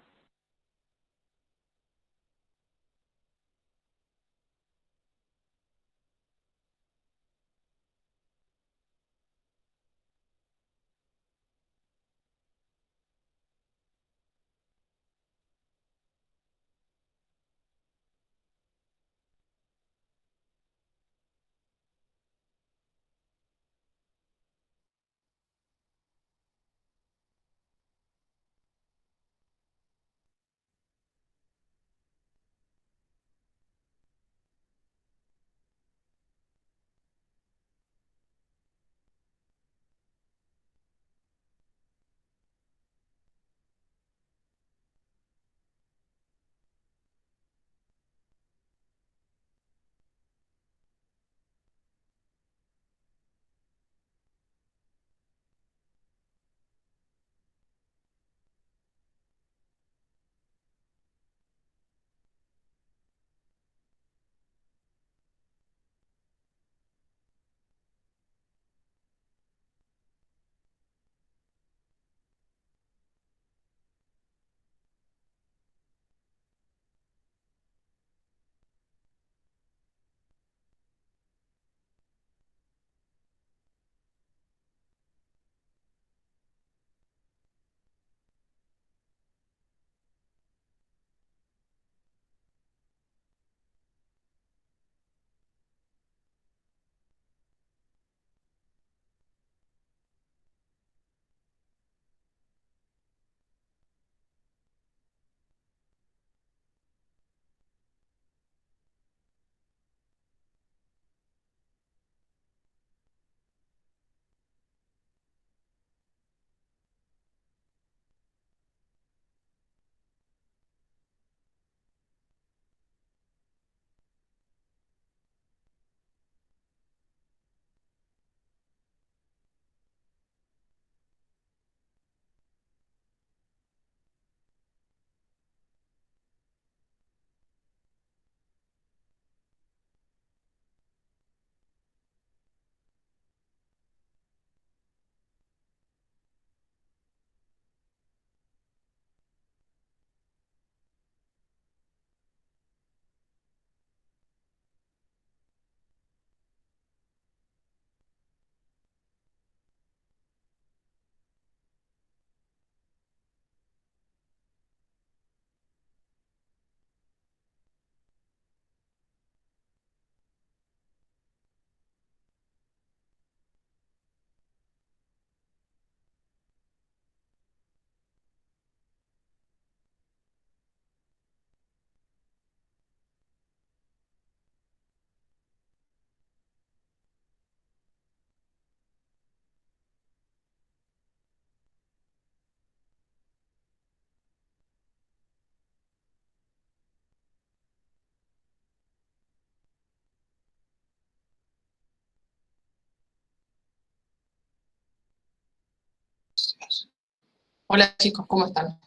[SPEAKER 1] Hola chicos, ¿cómo están?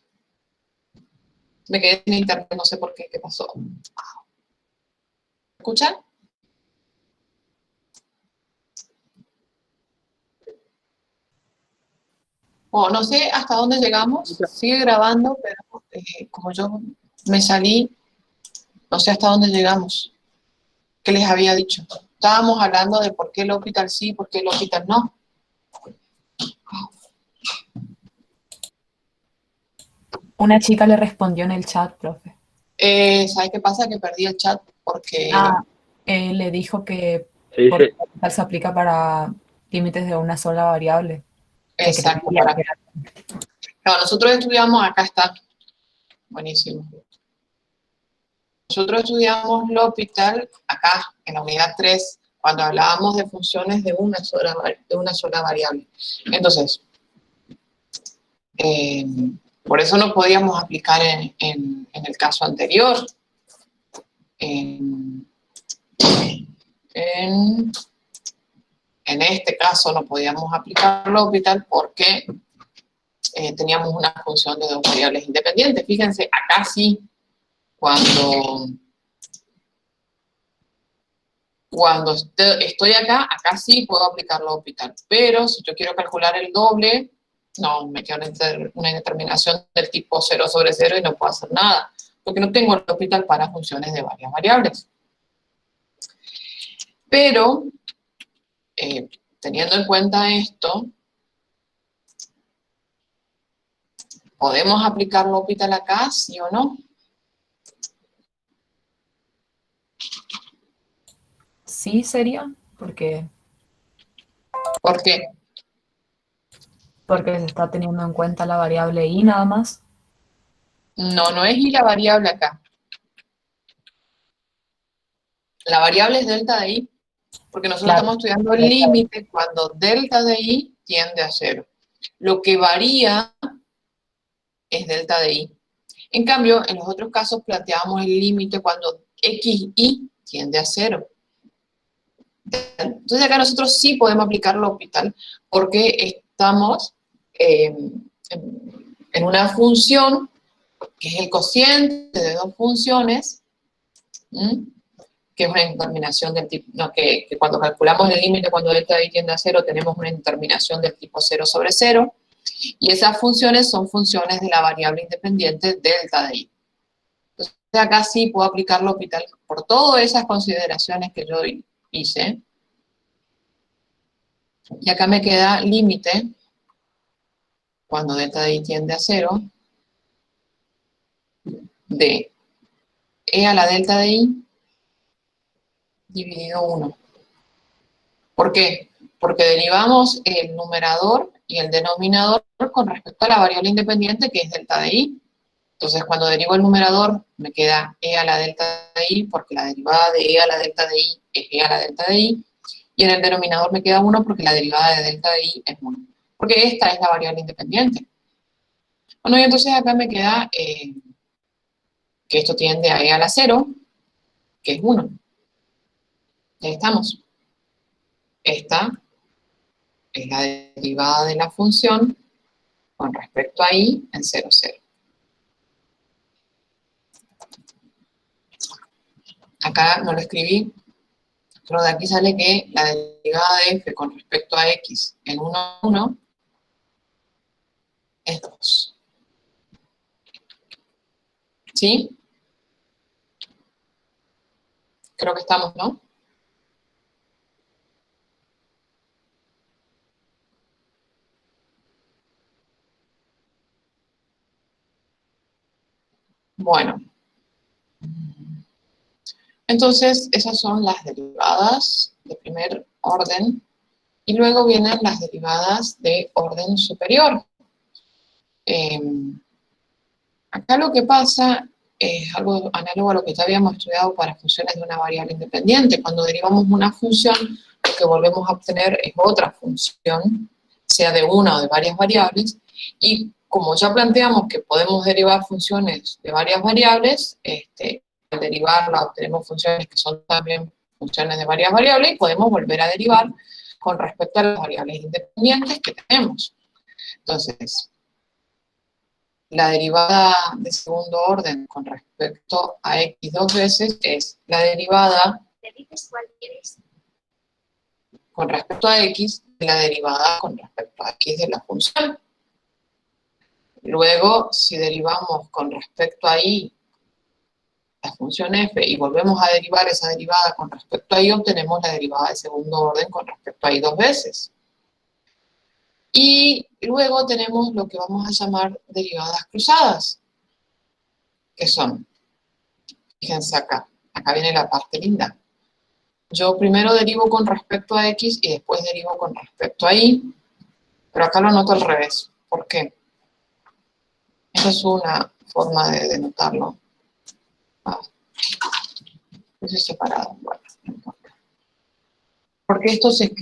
[SPEAKER 1] Me quedé sin internet, no sé por qué, ¿qué pasó? ¿Escuchan? Bueno, no sé hasta dónde llegamos, sigue grabando, pero como yo me salí, no sé hasta dónde llegamos. ¿Qué les había dicho? Estábamos hablando de por qué el hospital sí, por qué el hospital no.
[SPEAKER 3] Una chica le respondió en el chat, profe.
[SPEAKER 1] ¿Sabes qué pasa? Que perdí el chat porque...
[SPEAKER 3] Ah, le dijo que
[SPEAKER 4] Sí,
[SPEAKER 3] porque
[SPEAKER 4] sí.
[SPEAKER 3] el hospital se aplica para límites de una sola variable. Que
[SPEAKER 1] Exacto,
[SPEAKER 3] creía
[SPEAKER 1] para...
[SPEAKER 3] que era.
[SPEAKER 1] No, nosotros estudiamos, acá está, buenísimo. Nosotros estudiamos el hospital acá, en la unidad 3, cuando hablábamos de funciones de una sola variable. Entonces, eh, por eso no podíamos aplicar en el caso anterior. En este caso no podíamos aplicar el hospital porque teníamos una función de dos variables independientes. Fíjense, acá sí, cuando estoy acá sí puedo aplicar el hospital. Pero si yo quiero calcular el doble, no, me queda una indeterminación del tipo 0/0 y no puedo hacer nada, porque no tengo el hospital para funciones de varias variables. Pero, teniendo en cuenta esto, ¿podemos aplicar el hospital acá, sí o no?
[SPEAKER 3] Sí, sería, porque
[SPEAKER 1] ¿Por qué?
[SPEAKER 3] se está teniendo en cuenta la variable y nada más.
[SPEAKER 1] No, no es y la variable acá. La variable es delta de i, porque nosotros
[SPEAKER 3] Claro,
[SPEAKER 1] estamos estudiando el límite cuando delta de i tiende a 0. Lo que varía es delta de i. En cambio, en los otros casos planteamos el límite cuando xi tiende a 0. Entonces acá nosotros sí podemos aplicar el hospital porque estamos en una función que es el cociente de dos funciones, ¿m? Que es una indeterminación del tipo, no, que cuando calculamos el límite cuando delta de i tiende a 0 tenemos una indeterminación del tipo 0/0, y esas funciones son funciones de la variable independiente delta de i. Entonces acá sí puedo aplicar el hospital por todas esas consideraciones que yo hice, y acá me queda límite cuando delta de i tiende a 0 de e a la delta de i dividido 1. ¿Por qué? Porque derivamos el numerador y el denominador con respecto a la variable independiente que es delta de i. Entonces, cuando derivo el numerador, me queda e a la delta de i, porque la derivada de e a la delta de i es e a la delta de i, y en el denominador me queda 1 porque la derivada de delta de i es 1, porque esta es la variable independiente. Bueno, y entonces acá me queda que esto tiende a e a la 0, que es 1. Ya estamos. Esta es la derivada de la función con respecto a i en 0,0. Acá no lo escribí, pero de aquí sale que la derivada de f con respecto a x en 1, 1 es 2. ¿Sí? Creo que estamos, ¿no? Bueno. Entonces, esas son las derivadas de primer orden, y luego vienen las derivadas de orden superior. Acá lo que pasa es algo análogo a lo que ya habíamos estudiado para funciones de una variable independiente. Cuando derivamos una función, lo que volvemos a obtener es otra función, sea de una o de varias variables, y como ya planteamos que podemos derivar funciones de varias variables, al derivarla obtenemos funciones que son también funciones de varias variables, y podemos volver a derivar con respecto a las variables independientes que tenemos. Entonces, la derivada de segundo orden con respecto a x dos veces es la derivada con respecto a x de la derivada con respecto a x de la función. Luego, si derivamos con respecto a y la función f y volvemos a derivar esa derivada con respecto a y, obtenemos la derivada de segundo orden con respecto a y dos veces. Y luego tenemos lo que vamos a llamar derivadas cruzadas, que son, fíjense acá viene la parte linda. Yo primero derivo con respecto a x y después derivo con respecto a y, pero acá lo anoto al revés. ¿Por qué? Esa es una forma de denotarlo. Es separado, bueno, no importa. Porque esto se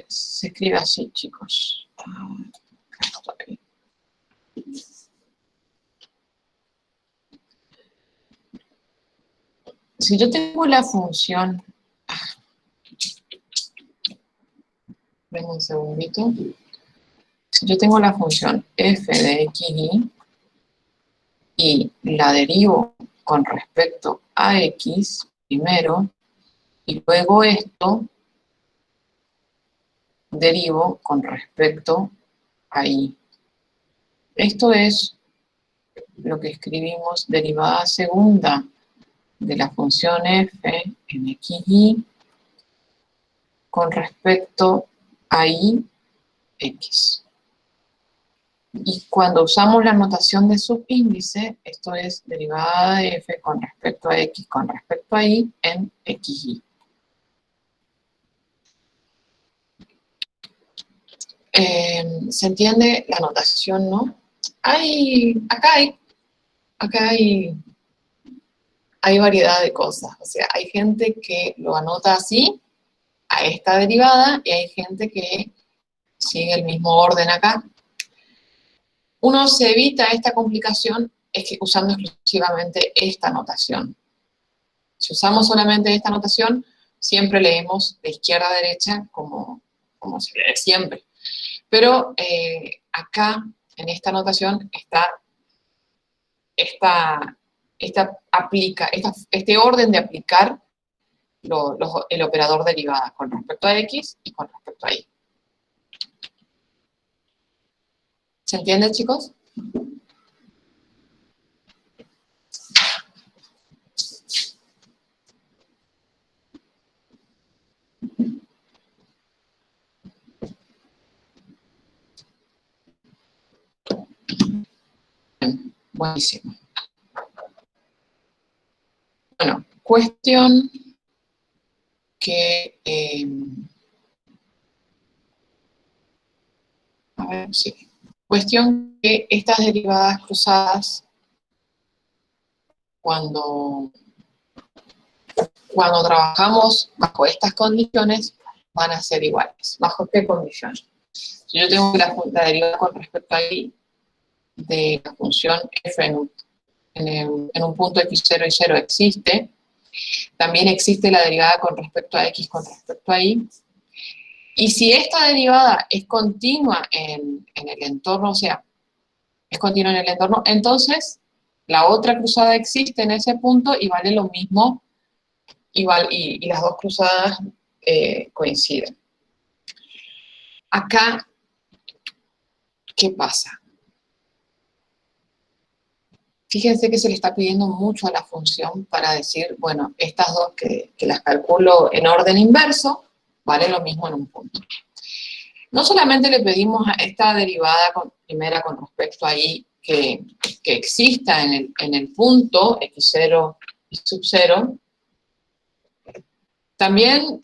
[SPEAKER 1] escribe así, chicos. Si yo tengo la función, ven un segundito. Si yo tengo la función f de xy y la derivo con respecto a x primero, y luego esto derivo con respecto a y. Esto es lo que escribimos derivada segunda de la función f en xy con respecto a y x. Y cuando usamos la notación de subíndice, esto es derivada de f con respecto a x con respecto a y en xy. ¿Se entiende la notación, no? Acá hay variedad de cosas. O sea, hay gente que lo anota así, a esta derivada, y hay gente que sigue el mismo orden acá. Uno se evita esta complicación usando exclusivamente esta notación. Si usamos solamente esta notación, siempre leemos de izquierda a derecha como se lee siempre. Pero acá, en esta notación, este orden de aplicar el operador derivada con respecto a x y con respecto a y. ¿Se entiende, chicos? Buenísimo. Bueno, cuestión que... a ver, sí. Cuestión que estas derivadas cruzadas, cuando trabajamos bajo estas condiciones, van a ser iguales. ¿Bajo qué condiciones? Si yo tengo la derivada con respecto a y de la función f en un punto x0 y 0 existe, también existe la derivada con respecto a x con respecto a y, y si esta derivada es continua en el entorno, o sea, es continua en el entorno, entonces la otra cruzada existe en ese punto y vale lo mismo, y las dos cruzadas coinciden. Acá, ¿qué pasa? Fíjense que se le está pidiendo mucho a la función para decir, bueno, estas dos que las calculo en orden inverso, vale lo mismo en un punto. No solamente le pedimos a esta derivada primera con respecto a y que exista en el punto x0 y sub 0, también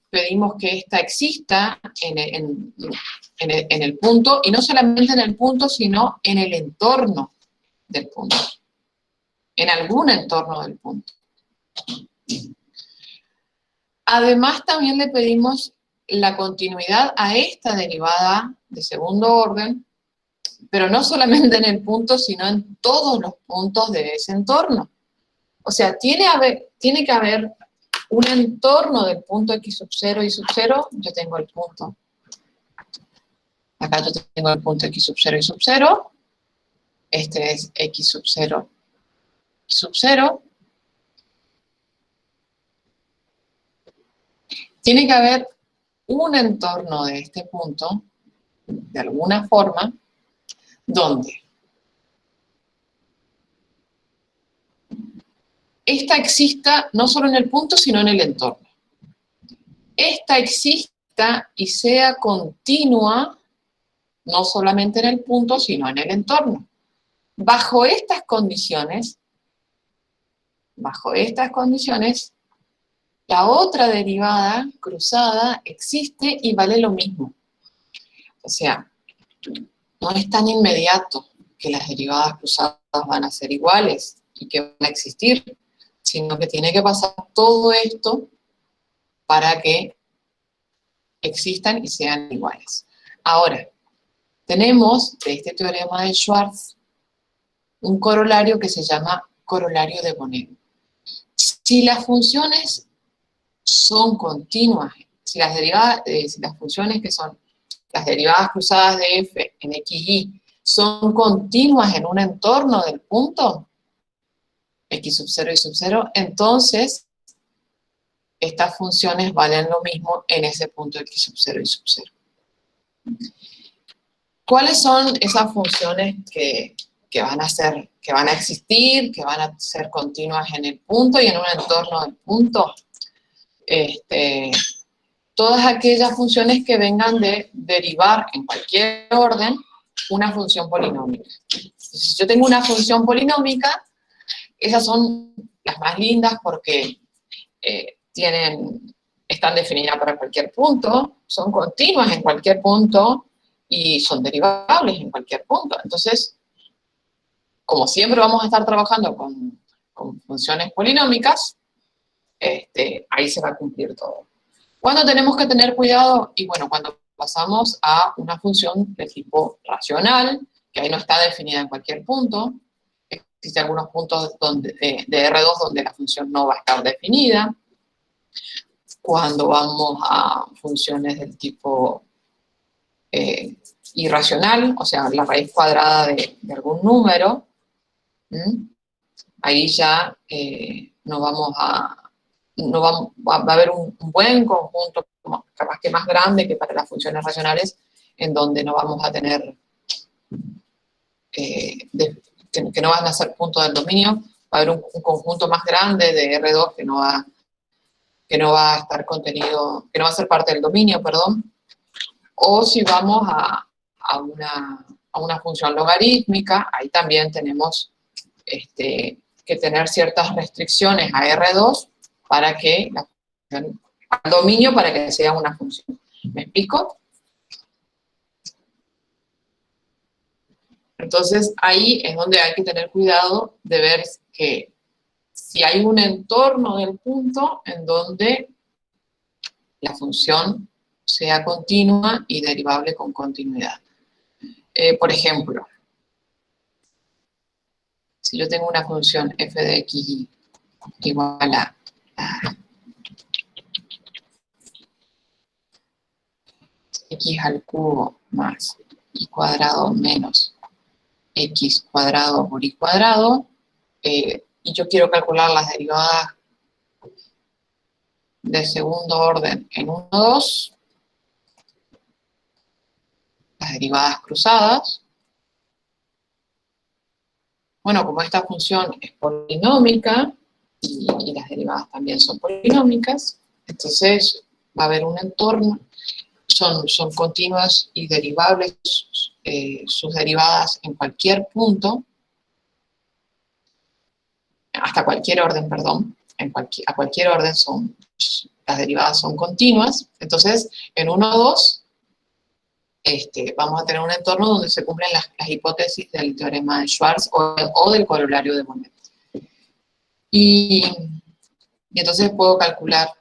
[SPEAKER 1] pedimos que esta exista en el punto, y no solamente en el punto, sino en el entorno del punto, en algún entorno del punto. Además, también le pedimos la continuidad a esta derivada de segundo orden, pero no solamente en el punto, sino en todos los puntos de ese entorno. O sea, tiene que haber un entorno del punto x sub 0 y sub 0, yo tengo el punto. Acá yo tengo el punto x sub 0 y sub 0, Este es x sub 0, y sub 0. Tiene que haber un entorno de este punto, de alguna forma, donde esta exista no solo en el punto, sino en el entorno. Esta exista y sea continua, no solamente en el punto, sino en el entorno. Bajo estas condiciones, la otra derivada cruzada existe y vale lo mismo. O sea, no es tan inmediato que las derivadas cruzadas van a ser iguales y que van a existir, sino que tiene que pasar todo esto para que existan y sean iguales. Ahora, tenemos de este teorema de Schwarz un corolario que se llama corolario de Bonet. Si las funciones son continuas, si las funciones que son las derivadas cruzadas de f en xy son continuas en un entorno del punto, x sub 0 y sub 0, entonces estas funciones valen lo mismo en ese punto x sub 0 y sub 0. ¿Cuáles son esas funciones que van a existir, que van a ser continuas en el punto y en un entorno del punto? Todas aquellas funciones que vengan de derivar en cualquier orden una función polinómica. Si yo tengo una función polinómica, esas son las más lindas porque están definidas para cualquier punto, son continuas en cualquier punto y son derivables en cualquier punto. Entonces, como siempre vamos a estar trabajando con funciones polinómicas, ahí se va a cumplir todo. ¿Cuándo tenemos que tener cuidado? Y bueno, cuando pasamos a una función de tipo racional, que ahí no está definida en cualquier punto. Existen algunos puntos de R2 donde la función no va a estar definida. Cuando vamos a funciones del tipo irracional, o sea, la raíz cuadrada de algún número, ahí ya va a haber un buen conjunto, capaz que más grande que para las funciones racionales, en donde no vamos a tener, que no van a ser puntos del dominio, va a haber un conjunto más grande de R2 que no va a estar contenido, que no va a ser parte del dominio, perdón. O si vamos a una función logarítmica, ahí también tenemos que tener ciertas restricciones a R2 para que al dominio para que sea una función. ¿Me explico? Entonces ahí es donde hay que tener cuidado de ver que si hay un entorno del punto en donde la función sea continua y derivable con continuidad. Por ejemplo, si yo tengo una función f de xy igual a x al cubo más y cuadrado menos x cuadrado por y cuadrado, y yo quiero calcular las derivadas de segundo orden en 1, 2, las derivadas cruzadas. Bueno, como esta función es polinómica, y las derivadas también son polinómicas, entonces va a haber un entorno, son continuas y derivables sus derivadas en cualquier punto, hasta cualquier orden, perdón, a cualquier orden las derivadas son continuas. Entonces, en 1, 2, vamos a tener un entorno donde se cumplen las hipótesis del teorema de Schwarz o del corolario de Bonet. Y entonces puedo calcular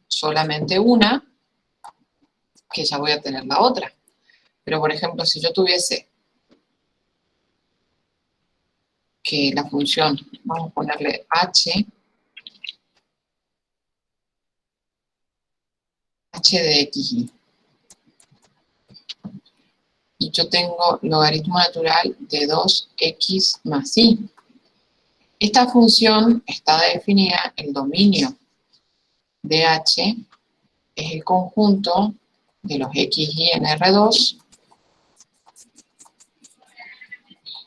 [SPEAKER 1] solamente una, que ya voy a tener la otra. Pero, por ejemplo, si yo tuviese que la función, vamos a ponerle h de xy, y yo tengo logaritmo natural de 2x más y. Esta función está definida, el dominio de h es el conjunto de los x, y en R2,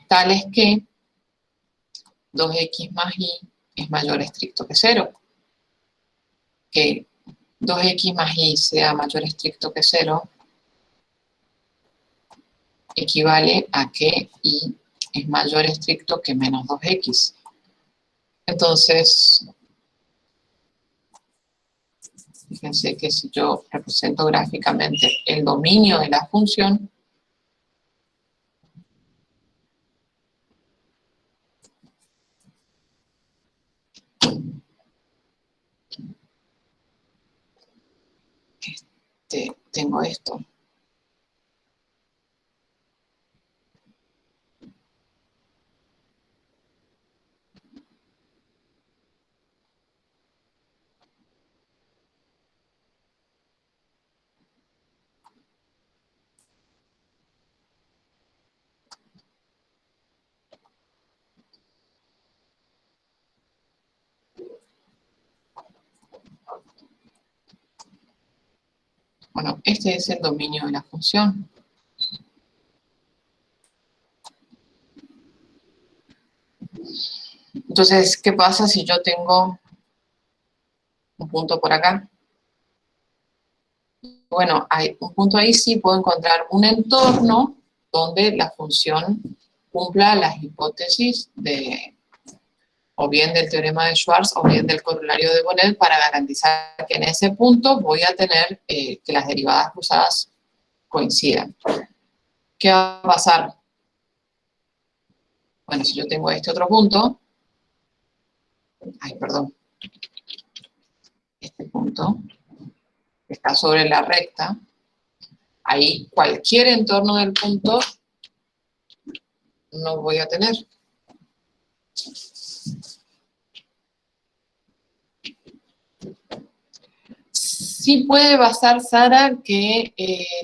[SPEAKER 1] tales que 2x más y es mayor o estricto que 0. Que 2x más y sea mayor o estricto que 0 equivale a que y es mayor o estricto que menos 2x. Entonces, fíjense que si yo represento gráficamente el dominio de la función, tengo esto. Bueno, este es el dominio de la función. Entonces, ¿qué pasa si yo tengo un punto por acá? Bueno, hay un punto ahí, sí puedo encontrar un entorno donde la función cumpla las hipótesis de, o bien del teorema de Schwarz, o bien del corolario de Bonnell, para garantizar que en ese punto voy a tener que las derivadas cruzadas coincidan. ¿Qué va a pasar? Bueno, si yo tengo este otro punto, este punto está sobre la recta, ahí cualquier entorno del punto no voy a tener. Sí puede pasar, Sara, que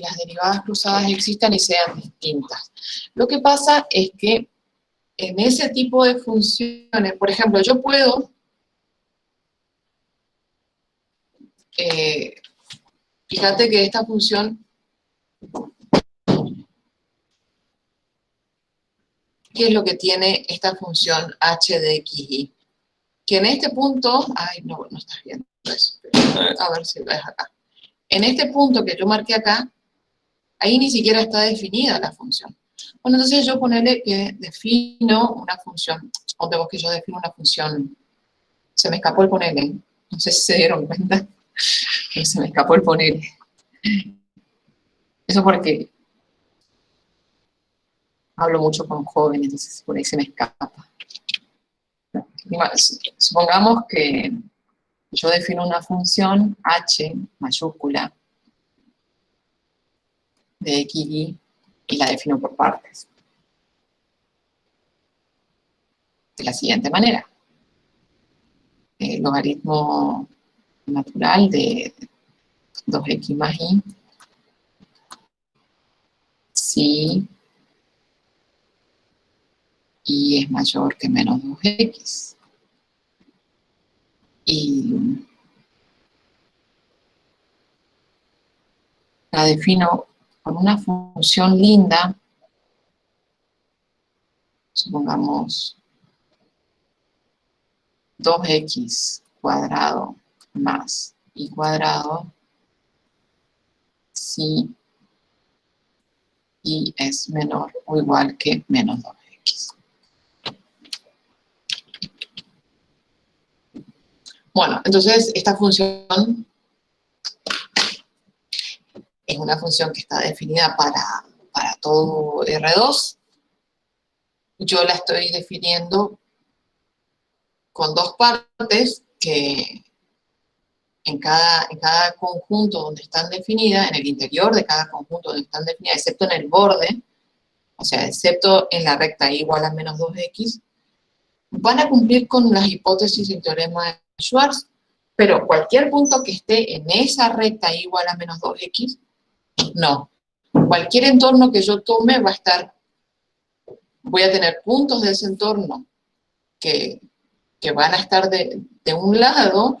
[SPEAKER 1] las derivadas cruzadas existan y sean distintas. Lo que pasa es que en ese tipo de funciones, por ejemplo, yo puedo fíjate que esta función, ¿qué es lo que tiene esta función h de x, y? Que en este punto, ay, no estás viendo eso, a ver si lo ves acá. En este punto que yo marqué acá, ahí ni siquiera está definida la función. Bueno, entonces yo ponerle que defino una función, supongo que yo defino una función, se me escapó el ponerle, no sé si se dieron cuenta, pero se me escapó el ponerle. Eso porque hablo mucho con jóvenes, entonces por ahí se me escapa. Supongamos que yo defino una función h mayúscula de x, y la defino por partes. De la siguiente manera. El logaritmo natural de 2x más y, si y es mayor que menos 2x. Y la defino con una función linda, supongamos 2x cuadrado más y cuadrado, si y es menor o igual que menos 2x. Bueno, entonces esta función es una función que está definida para todo R2. Yo la estoy definiendo con dos partes que en cada conjunto donde están definidas, en el interior de cada conjunto donde están definidas, excepto en el borde, o sea, excepto en la recta y igual a menos 2x, van a cumplir con las hipótesis del teorema de Schwarz, pero cualquier punto que esté en esa recta igual a menos 2x, no. cualquier entorno que yo tome voy a tener puntos de ese entorno que van a estar de un lado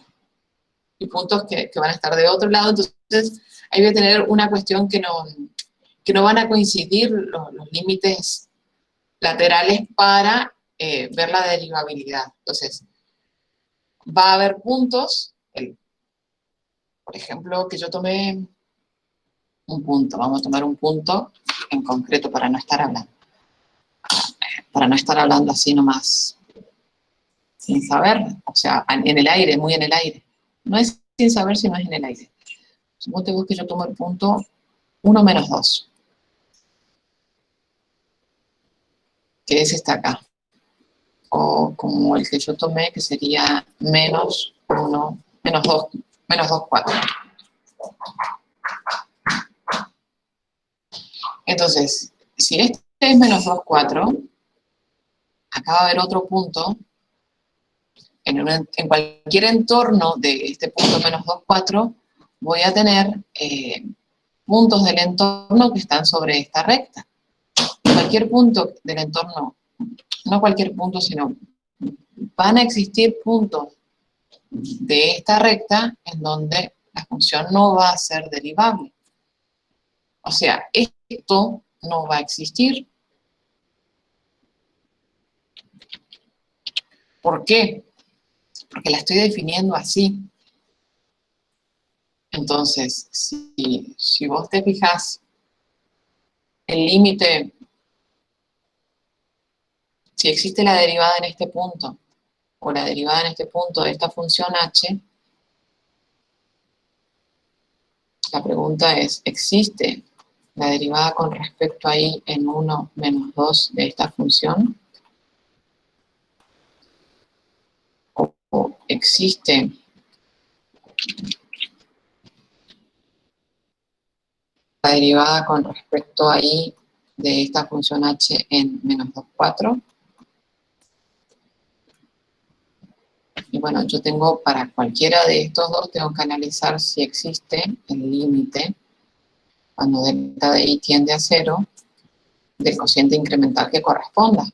[SPEAKER 1] y puntos que van a estar de otro lado. Entonces, ahí voy a tener una cuestión que no van a coincidir los límites laterales para ver la derivabilidad. Entonces, va a haber puntos, por ejemplo, que yo tomé un punto, vamos a tomar un punto en concreto para no estar hablando así nomás, sin saber, o sea, en el aire, muy en el aire. No es sin saber, sino es en el aire. Suponte vos que yo tomo el punto 1 menos 2, que ese está acá. O como el que yo tomé, que sería menos 1, menos 2, 4. Entonces, si este es menos 2, 4, acá va a haber otro punto. En cualquier entorno de este punto menos 2, 4, voy a tener puntos del entorno que están sobre esta recta. Cualquier punto del entorno, no cualquier punto, sino van a existir puntos de esta recta en donde la función no va a ser derivable. O sea, esto no va a existir. ¿Por qué? Porque la estoy definiendo así. Entonces, si vos te fijas, el límite, si existe la derivada en este punto, o la derivada en este punto de esta función h, la pregunta es, ¿existe la derivada con respecto ahí en 1 menos 2 de esta función? ¿O existe la derivada con respecto ahí de esta función h en menos 2, 4? Y bueno, yo tengo para cualquiera de estos dos, tengo que analizar si existe el límite cuando delta de i tiende a 0 del cociente incremental que corresponda.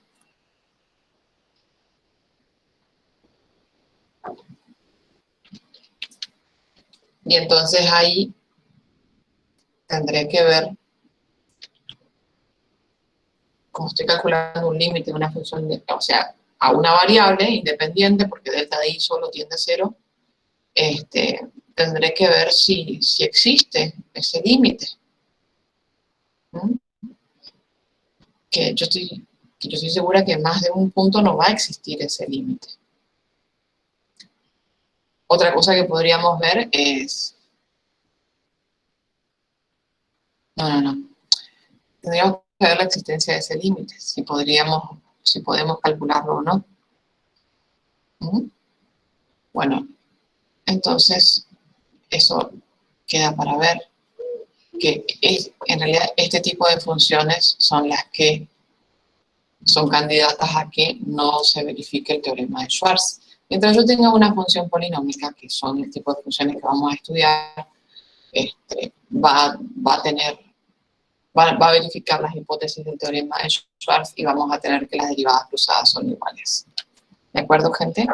[SPEAKER 1] Y entonces ahí tendré que ver cómo estoy calculando un límite de una función, o sea, a una variable independiente, porque delta de i solo tiende a 0, tendré que ver si existe ese límite. ¿Mm? Que yo estoy segura que en más de un punto no va a existir ese límite. Otra cosa que podríamos ver es... No. Tendríamos que ver la existencia de ese límite, si podemos calcularlo o no. ¿Mm? Bueno, entonces eso queda para ver, que en realidad este tipo de funciones son las que son candidatas a que no se verifique el teorema de Schwarz. Mientras yo tenga una función polinómica, que son el tipo de funciones que vamos a estudiar, va a verificar las hipótesis del teorema de Schwarz y vamos a tener que las derivadas cruzadas son iguales. ¿De acuerdo, gente?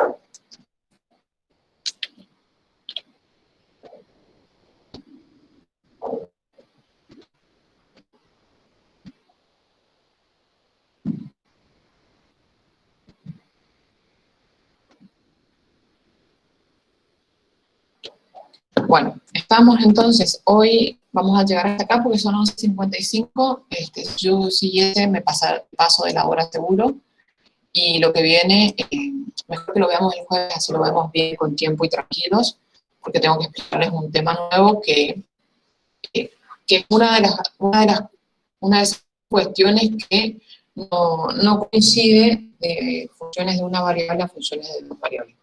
[SPEAKER 1] Bueno, estamos entonces, hoy vamos a llegar hasta acá porque son 11:55, yo siguiente me paso de la hora seguro, y lo que viene, mejor que lo veamos el jueves, así lo vemos bien con tiempo y tranquilos, porque tengo que explicarles un tema nuevo que es una de esas cuestiones que no coincide de funciones de una variable a funciones de dos variables.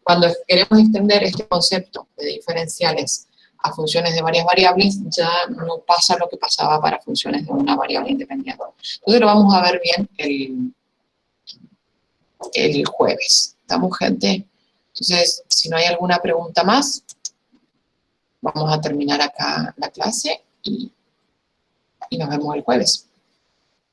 [SPEAKER 1] Cuando queremos extender este concepto de diferenciales a funciones de varias variables, ya no pasa lo que pasaba para funciones de una variable independiente. Entonces lo vamos a ver bien el jueves. ¿Estamos, gente? Entonces, si no hay alguna pregunta más, vamos a terminar acá la clase y nos vemos el jueves.